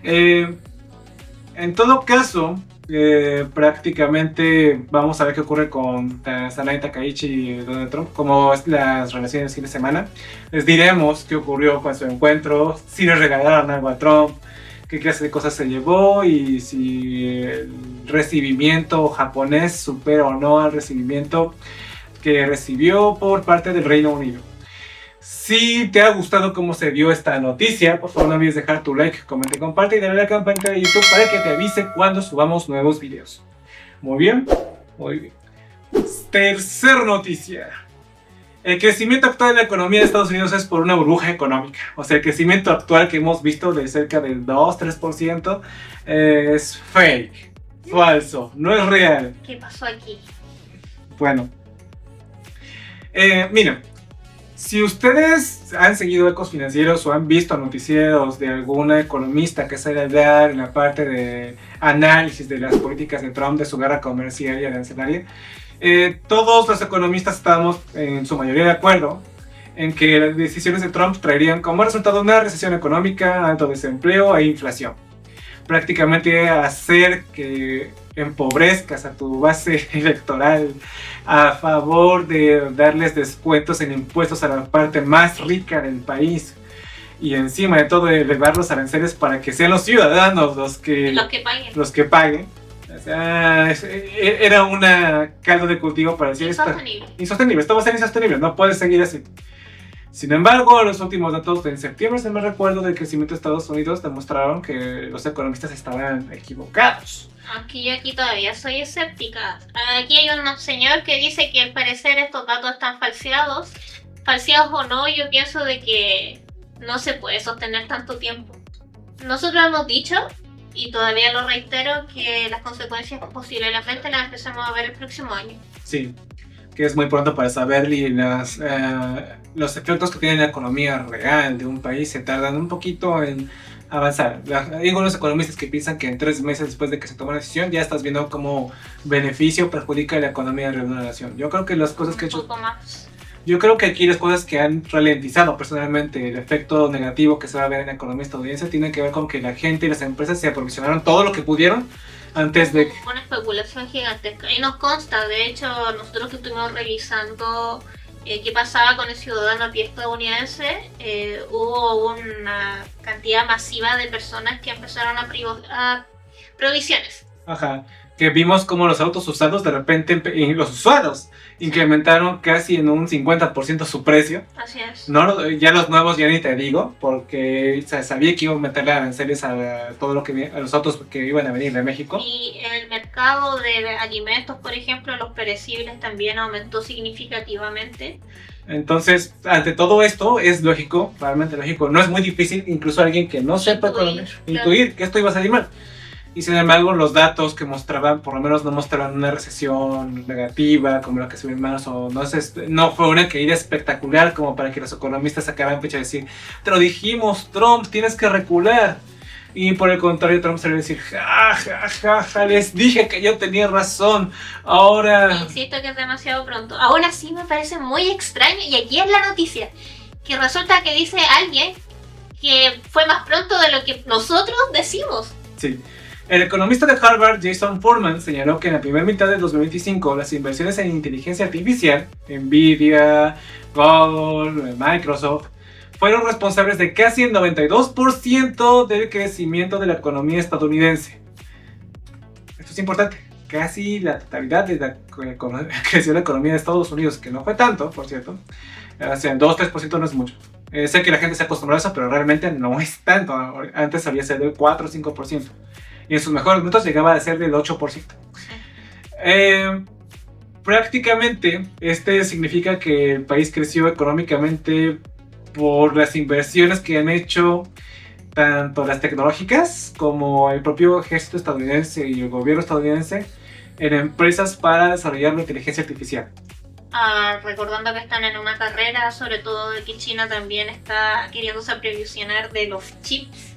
En todo caso, prácticamente vamos a ver qué ocurre con Sanae Takaichi y Donald Trump, como es las relaciones del fin de semana. Les diremos qué ocurrió con su encuentro, si le regalaron algo a Trump, qué clase de cosas se llevó y si el recibimiento japonés supera o no al recibimiento que recibió por parte del Reino Unido. Si te ha gustado cómo se dio esta noticia, por favor no olvides dejar tu like, comenta y comparte y dale a la campanita de YouTube para que te avise cuando subamos nuevos videos. Muy bien, muy bien. Tercer noticia. El crecimiento actual de la economía de Estados Unidos es por una burbuja económica. O sea, el crecimiento actual que hemos visto de cerca del 2-3% es fake, falso, no es real. ¿Qué pasó aquí? Bueno, miren, Si ustedes han seguido Ecos Financieros o han visto noticieros de alguna economista que sale a hablar en la parte de análisis de las políticas de Trump, de su guerra comercial y arancelaria, todos los economistas estamos en su mayoría de acuerdo en que las decisiones de Trump traerían como resultado una recesión económica, alto desempleo e inflación. Prácticamente hacer que empobrezcas a tu base electoral a favor de darles descuentos en impuestos a la parte más rica del país y encima de todo elevar los aranceles para que sean los ciudadanos los que paguen. O sea, era una caldo de cultivo para decir insostenible, esto va a ser insostenible, no puede seguir así. Sin embargo, los últimos datos de septiembre, si me recuerdo, del crecimiento de Estados Unidos demostraron que los economistas estaban equivocados. Aunque yo aquí todavía soy escéptica. Aquí hay un señor que dice que al parecer estos datos están falseados. Falseados o no, yo pienso de que no se puede sostener tanto tiempo. Nosotros hemos dicho, y todavía lo reitero, que las consecuencias posiblemente las empecemos a ver el próximo año. Sí, que es muy pronto para saber y los efectos que tiene la economía real de un país se tardan un poquito en avanzar. Hay algunos economistas que piensan que en 3 meses después de que se toma una decisión ya estás viendo cómo beneficio o perjudica la economía de una nación. Yo creo que las cosas que he hecho... Yo creo que aquí las cosas que han ralentizado personalmente el efecto negativo que se va a ver en la economía estadounidense tienen que ver con que la gente y las empresas se aprovisionaron todo lo que pudieron antes de... Una especulación gigantesca. Y nos consta, de hecho, nosotros que estuvimos revisando qué pasaba con el ciudadano a pie estadounidense, hubo una cantidad masiva de personas que empezaron a provisiones. Ajá, que vimos como los autos usados de repente, los usados incrementaron casi en un 50% su precio. Así es. No, ya los nuevos ya ni te digo, porque sabía que iban a meterle aranceles a todo lo que a los autos que iban a venir de México. Y el mercado de alimentos, por ejemplo, los perecibles también aumentó significativamente. Entonces, ante todo esto, es lógico, realmente lógico, no es muy difícil, incluso alguien que no sepa intuir que esto iba a salir mal. Y sin embargo, los datos que mostraban, por lo menos no mostraban una recesión negativa como la que se vio en marzo. No fue una caída espectacular como para que los economistas sacaran pecho y decir, te lo dijimos, Trump, tienes que recular. Y por el contrario, Trump salió a decir, les dije que yo tenía razón, ahora... Insisto que es demasiado pronto. Aún así me parece muy extraño, y aquí es la noticia, que resulta que dice alguien que fue más pronto de lo que nosotros decimos. Sí. El economista de Harvard, Jason Furman, señaló que en la primera mitad del 2025 las inversiones en inteligencia artificial, Nvidia, Google, Microsoft, fueron responsables de casi el 92% del crecimiento de la economía estadounidense. Esto es importante. Casi la totalidad de la creció la economía de Estados Unidos, que no fue tanto, por cierto. O sea, 2-3% no es mucho. Sé que la gente se acostumbró a eso, pero realmente no es tanto. Antes solía ser del 4 o 5%. Y en sus mejores momentos llegaba a ser del 8%. Prácticamente, significa que el país creció económicamente por las inversiones que han hecho tanto las tecnológicas como el propio ejército estadounidense y el gobierno estadounidense en empresas para desarrollar la inteligencia artificial. Recordando que están en una carrera, sobre todo de que China también está queriéndose aprovisionar de los chips.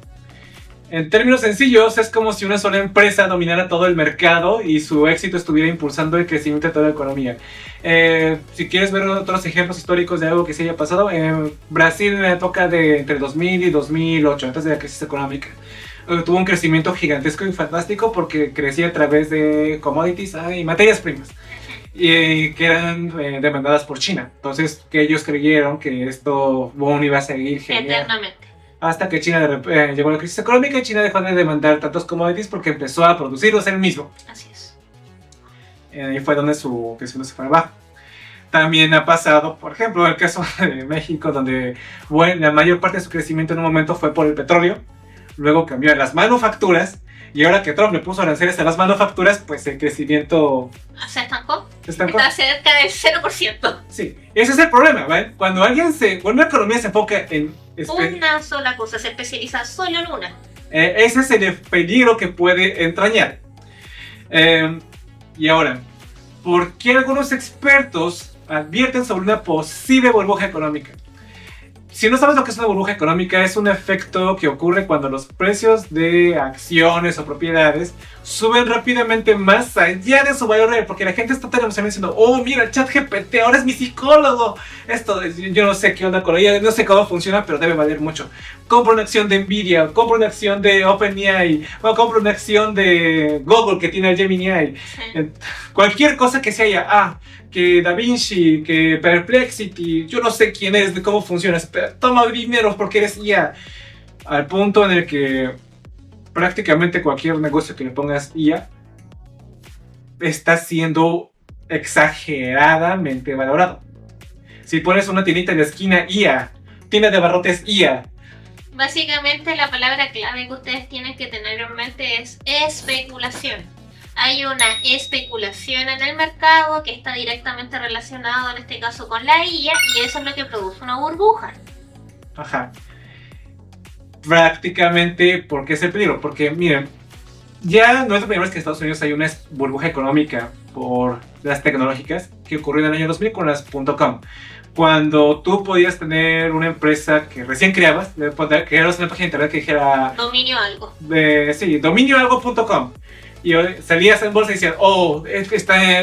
En términos sencillos, es como si una sola empresa dominara todo el mercado y su éxito estuviera impulsando el crecimiento de toda la economía. Si quieres ver otros ejemplos históricos de algo que se haya pasado, Brasil en la época de entre 2000 y 2008, antes de la crisis económica, tuvo un crecimiento gigantesco y fantástico porque crecía a través de commodities y materias primas. Que eran demandadas por China. Entonces, que ellos creyeron que esto iba a seguir genial. Eternamente. Hasta que China llegó a la crisis económica y China dejó de demandar tantos commodities porque empezó a producirlos él mismo. Así es. Ahí fue donde su crecimiento se fue abajo. También ha pasado, por ejemplo, el caso de México, donde la mayor parte de su crecimiento en un momento fue por el petróleo. Luego cambió a las manufacturas. Y ahora que Trump le puso aranceles a las manufacturas, pues el crecimiento... ¿Se estancó? ¿Estancó? Está cerca del 0%. Sí, ese es el problema, ¿vale? Cuando una economía se enfoca en... Una sola cosa, se especializa solo en una. Ese es el peligro que puede entrañar. Y ahora, ¿por qué algunos expertos advierten sobre una posible burbuja económica. Si no sabes lo que es una burbuja económica, es un efecto que ocurre cuando los precios de acciones o propiedades suben rápidamente más allá de su valor real, porque la gente está tan emocionada diciendo, oh, mira, el ChatGPT ahora es mi psicólogo. Esto, yo no sé qué onda con ella, no sé cómo funciona, pero debe valer mucho. Compro una acción de Nvidia, compro una acción de OpenAI, o compro una acción de Google que tiene el Gemini AI. Sí. Cualquier cosa que se haya, que DaVinci, que Perplexity, yo no sé quién es, de cómo funciona, pero toma dinero porque eres IA. Al punto en el que prácticamente cualquier negocio que le pongas IA está siendo exageradamente valorado. Si pones una tiendita en la esquina, IA, tienda de abarrotes, IA. Básicamente la palabra clave que ustedes tienen que tener en mente es especulación. Hay una especulación en el mercado que está directamente relacionado en este caso con la IA y eso es lo que produce una burbuja. Ajá. Prácticamente, ¿por qué es el peligro? Porque miren, ya no es la primera vez que en Estados Unidos hay una burbuja económica por las tecnológicas que ocurrió en el año 2000 con las .com. Cuando tú podías tener una empresa que recién creabas, creabas una página de internet que dijera Dominio algo. sí, dominioalgo.com. Y salías en bolsa y decías, oh,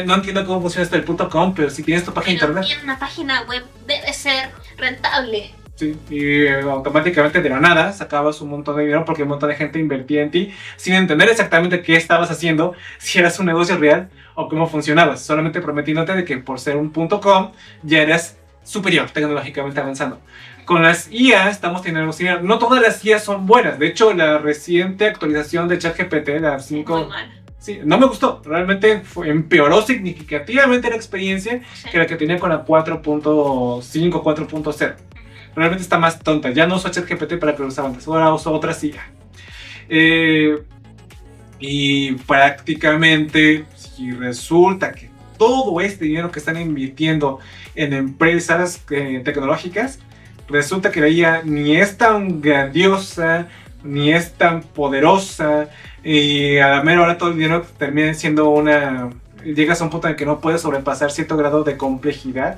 no entiendo cómo funciona esto del .com, pero si tienes tu página de Pero internet. tiene una página web, debe ser rentable. Sí, y automáticamente de la nada sacabas un montón de dinero porque un montón de gente invertía en ti sin entender exactamente qué estabas haciendo, si eras un negocio real o cómo funcionabas, solamente prometiéndote de que por ser un .com ya eras superior tecnológicamente avanzando. Con las IA estamos teniendo algo similar. No todas las IA son buenas. De hecho, la reciente actualización de ChatGPT, la 5... Muy mal. Sí, no me gustó. Realmente empeoró significativamente la experiencia Sí. que la que tenía con la 4.5, 4.0. Realmente está más tonta. Ya no uso ChatGPT para que lo usaba antes. Ahora uso otras IA. Y prácticamente, si resulta que todo este dinero que están invirtiendo en empresas tecnológicas, resulta que la IA ni es tan grandiosa, ni es tan poderosa, y a la mera hora todo el dinero termina siendo llegas a un punto en el que no puedes sobrepasar cierto grado de complejidad,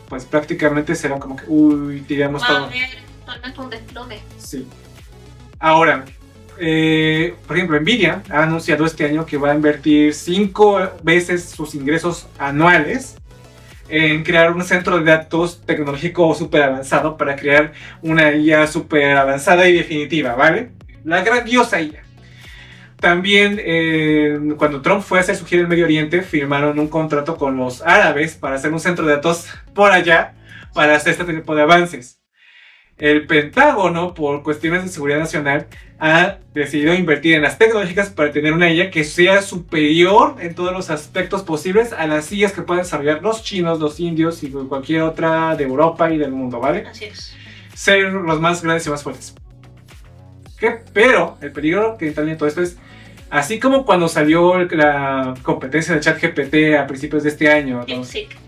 pues prácticamente será como que, uy, tiramos Va a todo. haber totalmente un desplome. Sí. Ahora, por ejemplo, Nvidia ha anunciado este año que va a invertir 5 veces sus ingresos anuales en crear un centro de datos tecnológico súper avanzado para crear una IA súper avanzada y definitiva, ¿vale? La grandiosa IA. También, cuando Trump fue a hacer su gira en Medio Oriente, firmaron un contrato con los árabes para hacer un centro de datos por allá, para hacer este tipo de avances. El Pentágono, por cuestiones de seguridad nacional, ha decidido invertir en las tecnológicas para tener una IA que sea superior en todos los aspectos posibles a las IAs que pueden desarrollar los chinos, los indios y cualquier otra de Europa y del mundo, ¿vale? Así es. Ser los más grandes y más fuertes. ¿Qué? Pero el peligro que está en todo esto es, así como cuando salió la competencia de ChatGPT a principios de este año,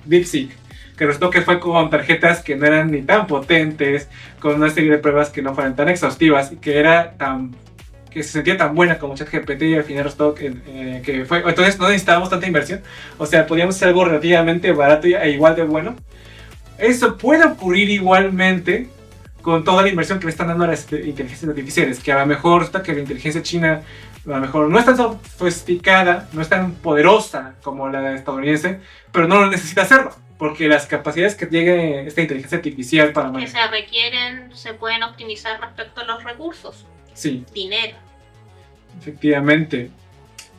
DeepSeek, que resultó que fue con tarjetas que no eran ni tan potentes, con una serie de pruebas que no fueran tan exhaustivas y que se sentía tan buena como ChatGPT, y al final resultó que fue, entonces no necesitábamos tanta inversión, o sea, podíamos hacer algo relativamente barato e igual de bueno. Eso puede ocurrir igualmente con toda la inversión que le están dando a las inteligencias artificiales, que a lo mejor está que la inteligencia china a lo mejor no es tan sofisticada, no es tan poderosa como la estadounidense, pero no lo necesita hacerlo, porque las capacidades que tiene esta inteligencia artificial para Que se requieren, se pueden optimizar respecto a los recursos. Sí, Dinero. efectivamente.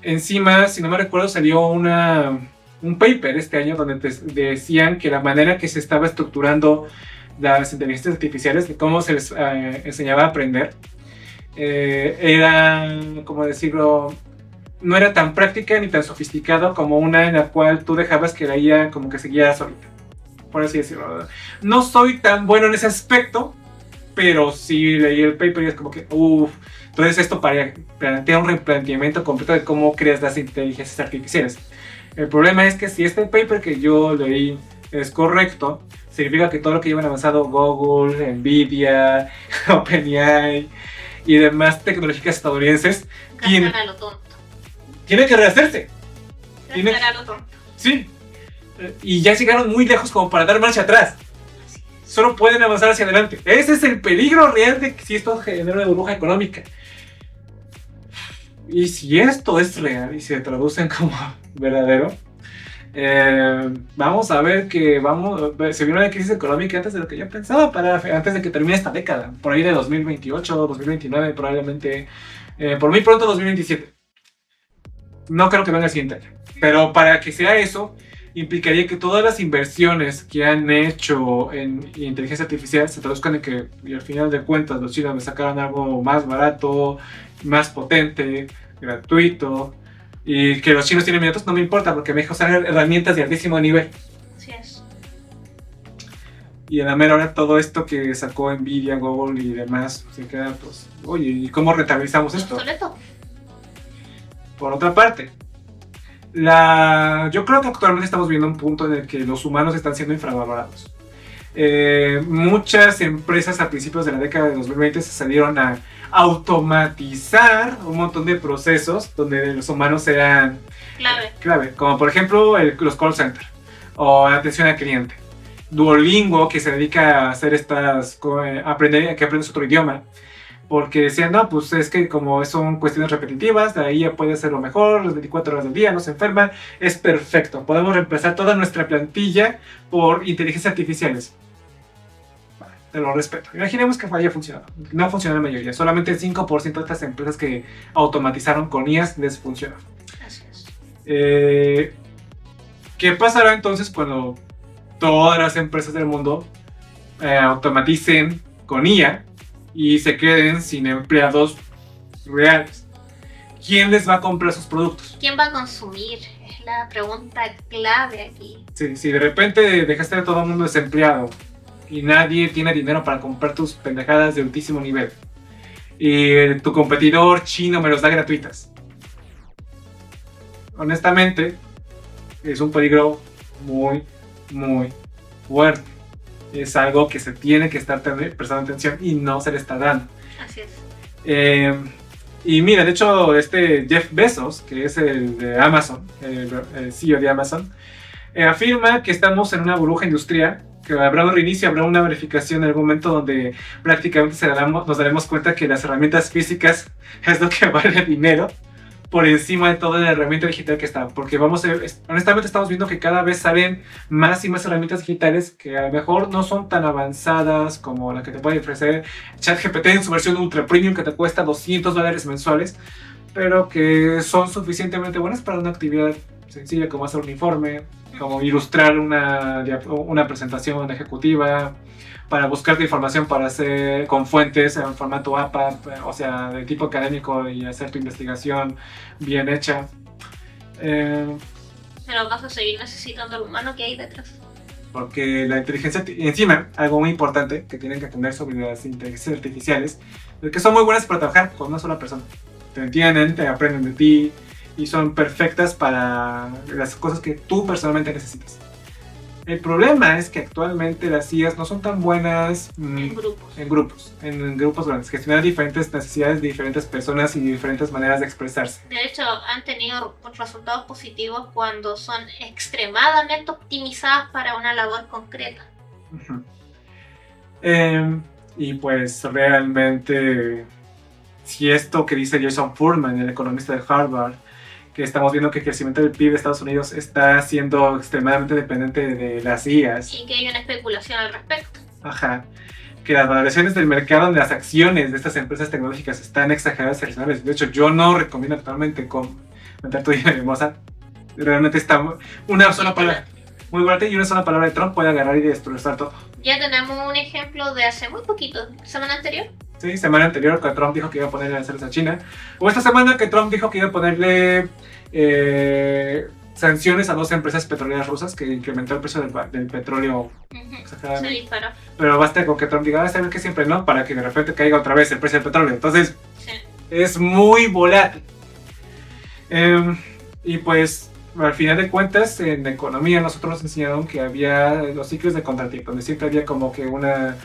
Encima, si no me recuerdo, salió un paper este año donde decían que la manera que se estaba estructurando las inteligencias artificiales, de cómo se les enseñaba a aprender, era, como decirlo, no era tan práctica ni tan sofisticado como una en la cual tú dejabas que la IA como que seguía solita, por así decirlo. No soy tan bueno en ese aspecto, pero sí leí el paper y es como que, entonces esto plantea un replanteamiento completo de cómo creas las inteligencias artificiales. El problema es que si este paper que yo leí es correcto, significa que todo lo que llevan avanzado Google, Nvidia, OpenAI y demás tecnológicas estadounidenses Gastar a lo tonto. tiene que rehacerse. Gastar a lo tonto. Sí, y ya llegaron muy lejos como para dar marcha atrás. Solo pueden avanzar hacia adelante. Ese es el peligro real de que si esto genera una burbuja económica. Y si esto es real y se traducen como verdadero, vamos a ver que se viene una crisis económica antes de lo que yo pensaba, antes de que termine esta década, por ahí de 2028, 2029, probablemente, por muy pronto 2027. No creo que venga el siguiente año, pero para que sea eso, implicaría que todas las inversiones que han hecho en inteligencia artificial se traduzcan en que, y al final de cuentas, los chinos me sacaran algo más barato, más potente, gratuito, y que los chinos tienen minutos, no me importa, porque me dejan usar herramientas de altísimo nivel. Así es. Y en la mera hora todo esto que sacó Nvidia, Google y demás, se queda pues, oye, ¿y cómo rentabilizamos esto? Obsoleto. Por otra parte, yo creo que actualmente estamos viendo un punto en el que los humanos están siendo infravalorados. Muchas empresas a principios de la década de 2020 se salieron a automatizar un montón de procesos donde los humanos eran clave, como por ejemplo los call centers o atención al cliente. Duolingo, que se dedica a hacer que aprendes otro idioma, porque decían, no, pues es que como son cuestiones repetitivas, de ahí ya puede hacerlo mejor, las 24 horas del día, no se enferman, es perfecto. Podemos reemplazar toda nuestra plantilla por inteligencias artificiales. Vale, te lo respeto. Imaginemos que haya funcionado. No funcionó la mayoría, solamente el 5% de estas empresas que automatizaron con IAS les funcionó. Así es. ¿Qué pasará entonces cuando todas las empresas del mundo automaticen con IA y se queden sin empleados reales? ¿Quién les va a comprar sus productos? ¿Quién va a consumir? Es la pregunta clave aquí. Sí, si de repente dejaste a todo el mundo desempleado y nadie tiene dinero para comprar tus pendejadas de altísimo nivel y tu competidor chino me los da gratuitas, honestamente es un peligro muy, muy fuerte. Es algo que se tiene que estar prestando atención y no se le está dando. Así es. Y mira, de hecho, Jeff Bezos, que es el de Amazon, el CEO de Amazon, afirma que estamos en una burbuja industrial, que habrá un reinicio, habrá una verificación en algún momento donde prácticamente nos daremos cuenta que las herramientas físicas es lo que vale dinero por encima de toda la herramienta digital que está, porque honestamente estamos viendo que cada vez salen más y más herramientas digitales que a lo mejor no son tan avanzadas como la que te puede ofrecer ChatGPT en su versión ultra premium que te cuesta $200 mensuales, pero que son suficientemente buenas para una actividad sencilla como hacer un informe, como ilustrar una presentación ejecutiva, para buscarte información para hacer con fuentes en formato APA, o sea, de tipo académico y hacer tu investigación bien hecha. Pero vas a seguir necesitando al humano que hay detrás. Porque la inteligencia, encima, algo muy importante que tienen que aprender sobre las inteligencias artificiales, es que son muy buenas para trabajar con una sola persona. Te entienden, te aprenden de ti y son perfectas para las cosas que tú personalmente necesitas. El problema es que actualmente las IAs no son tan buenas en grupos grandes, gestionar diferentes necesidades de diferentes personas y diferentes maneras de expresarse. De hecho, han tenido resultados positivos cuando son extremadamente optimizadas para una labor concreta. Uh-huh. Y pues realmente, si esto que dice Jason Furman, el economista de Harvard, que estamos viendo que el crecimiento del PIB de Estados Unidos está siendo extremadamente dependiente de las IAs. Y que hay una especulación al respecto. Ajá. Que las valoraciones del mercado de las acciones de estas empresas tecnológicas están exageradas y irrazonables. De hecho, yo no recomiendo totalmente meter tu dinero en Mozart. Realmente está una sola palabra muy fuerte y una sola palabra de Trump puede agarrar y destrozar todo. Ya tenemos un ejemplo de hace muy poquito, semana anterior. Sí, semana anterior que Trump dijo que iba a ponerle aranceles a China. O esta semana que Trump dijo que iba a ponerle sanciones a 2 empresas petroleras rusas que incrementó el precio del petróleo exageradamente. Se disparó. Pero basta con que Trump diga, saber que siempre no, para que de repente caiga otra vez el precio del petróleo. Entonces, sí, es muy volátil. Y pues, al final de cuentas, en economía nosotros nos enseñaron que había los ciclos de contratiempo, donde siempre había como que una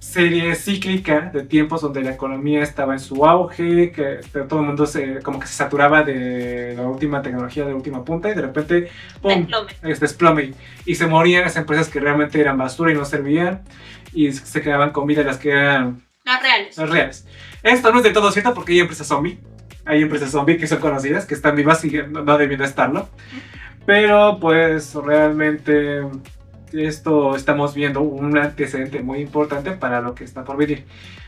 serie cíclica de tiempos donde la economía estaba en su auge, que todo el mundo como que se saturaba de la última tecnología de última punta y de repente ¡pum! Desplome y se morían las empresas que realmente eran basura y no servían y se quedaban con vida las que eran las reales. Esto no es de todo cierto porque hay empresas zombie que son conocidas, que están vivas y no debiendo estarlo, pero pues realmente esto estamos viendo un antecedente muy importante para lo que está por venir.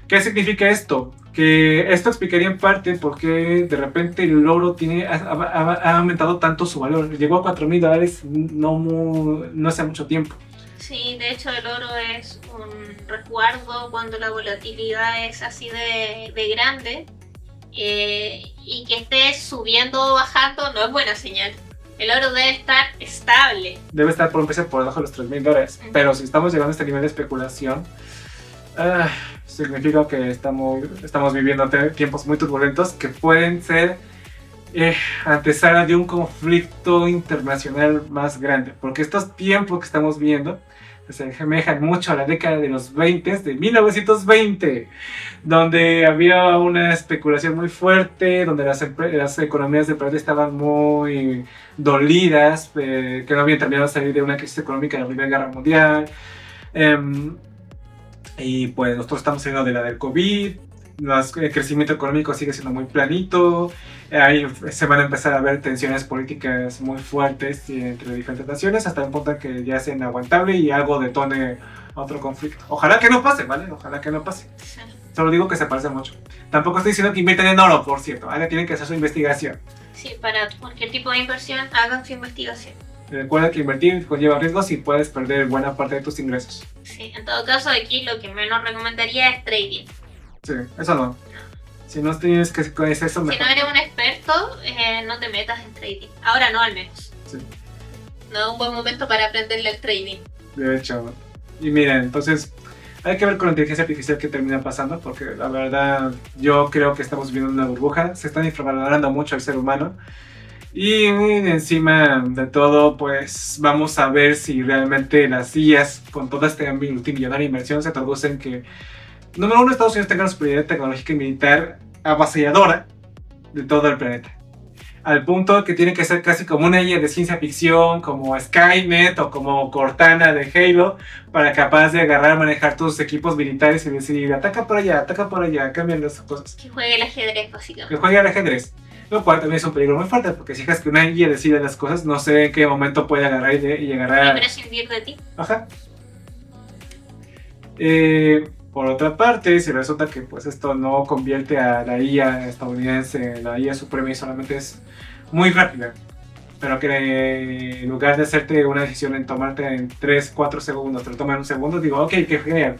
¿Qué significa esto? Que esto explicaría en parte por qué de repente el oro ha aumentado tanto su valor. Llegó a $4,000 no hace mucho tiempo. Sí, de hecho el oro es un resguardo cuando la volatilidad es así de grande, y que esté subiendo o bajando no es buena señal. El oro debe estar estable. Debe estar por empezar por debajo de los $3,000. Pero si estamos llegando a este nivel de especulación, significa que estamos viviendo tiempos muy turbulentos que pueden ser antesala de un conflicto internacional más grande. Porque estos tiempos que estamos viendo se asemejan mucho a la década de los 20, de 1920, donde había una especulación muy fuerte, donde las economías del planeta estaban muy dolidas, que no habían terminado de salir de una crisis económica de la Primera Guerra Mundial. Y pues nosotros estamos saliendo de la del COVID, el crecimiento económico sigue siendo muy planito, ahí se van a empezar a ver tensiones políticas muy fuertes entre diferentes naciones hasta un punto en que ya sea inaguantable y algo detone otro conflicto. Ojalá que no pase, ¿vale? Ojalá que no pase. Sí. Solo digo que se parece mucho. Tampoco estoy diciendo que inviertan en oro, por cierto. Ahora tienen que hacer su investigación. Sí, para cualquier tipo de inversión hagan su investigación. Recuerda que invertir conlleva riesgos y puedes perder buena parte de tus ingresos. Sí, en todo caso aquí lo que menos recomendaría es trading. Sí, eso no. Si no tienes que conocer eso, mejor. Si no eres un experto, no te metas en trading. Ahora no, al menos. Sí. No es un buen momento para aprenderle el trading. De hecho. Y mira, entonces hay que ver con la inteligencia artificial qué termina pasando, porque la verdad yo creo que estamos viviendo una burbuja. Se están infravalorando mucho al ser humano. Y encima de todo, pues vamos a ver si realmente las IAs con toda esta multimillonaria inversión se traducen que, número uno, Estados Unidos tenga la superioridad tecnológica y militar avasalladora de todo el planeta. Al punto que tiene que ser casi como una IA de ciencia ficción, como Skynet o como Cortana de Halo, para capaz de agarrar, manejar tus equipos militares y decir, ataca por allá, cambian las cosas. Que juegue el ajedrez, básicamente. Que juegue al ajedrez. Lo cual también es un peligro muy fuerte, porque si dejas que una IA decida las cosas, no sé en qué momento puede agarrar y agarrar... Y prescindir de ti. Ajá. Por otra parte, si resulta que pues esto no convierte a la IA estadounidense en la IA suprema y solamente es muy rápida, pero que en lugar de hacerte una decisión en tomarte en 3-4 segundos, te lo toma en un segundo, digo, ok, qué genial.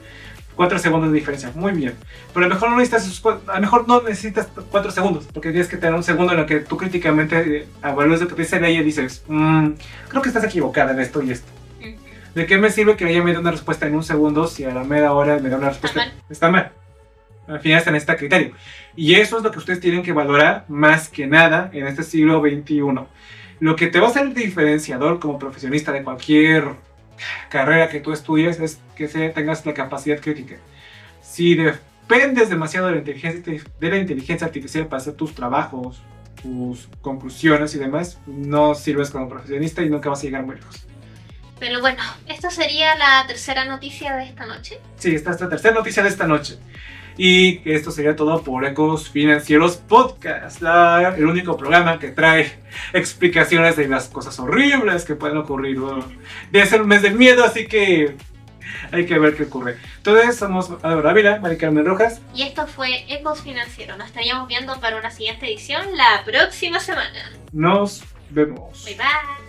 4 segundos de diferencia, muy bien. Pero a lo mejor no necesitas 4 segundos, porque tienes que tener un segundo en el que tú críticamente evalúes lo que te dice la IA y dices, creo que estás equivocada en esto y esto. ¿De qué me sirve que ella me dé una respuesta en un segundo si a la media hora me da una respuesta? Está mal. Al final se necesita criterio. Y eso es lo que ustedes tienen que valorar más que nada en este siglo XXI. Lo que te va a hacer diferenciador como profesionista de cualquier carrera que tú estudies es que tengas la capacidad crítica. Si dependes demasiado de la inteligencia artificial para hacer tus trabajos, tus conclusiones y demás, no sirves como profesionista y nunca vas a llegar muy lejos. Pero bueno, esta sería la tercera noticia de esta noche. Sí, esta es la tercera noticia de esta noche. Y esto sería todo por Ecos Financieros Podcast, el único programa que trae explicaciones de las cosas horribles que pueden ocurrir. Bueno, debe ser un mes del miedo, así que hay que ver qué ocurre. Entonces, somos Álvaro Ávila, Mari Carmen Rojas. Y esto fue Ecos Financieros. Nos estaríamos viendo para una siguiente edición la próxima semana. Nos vemos. Bye bye.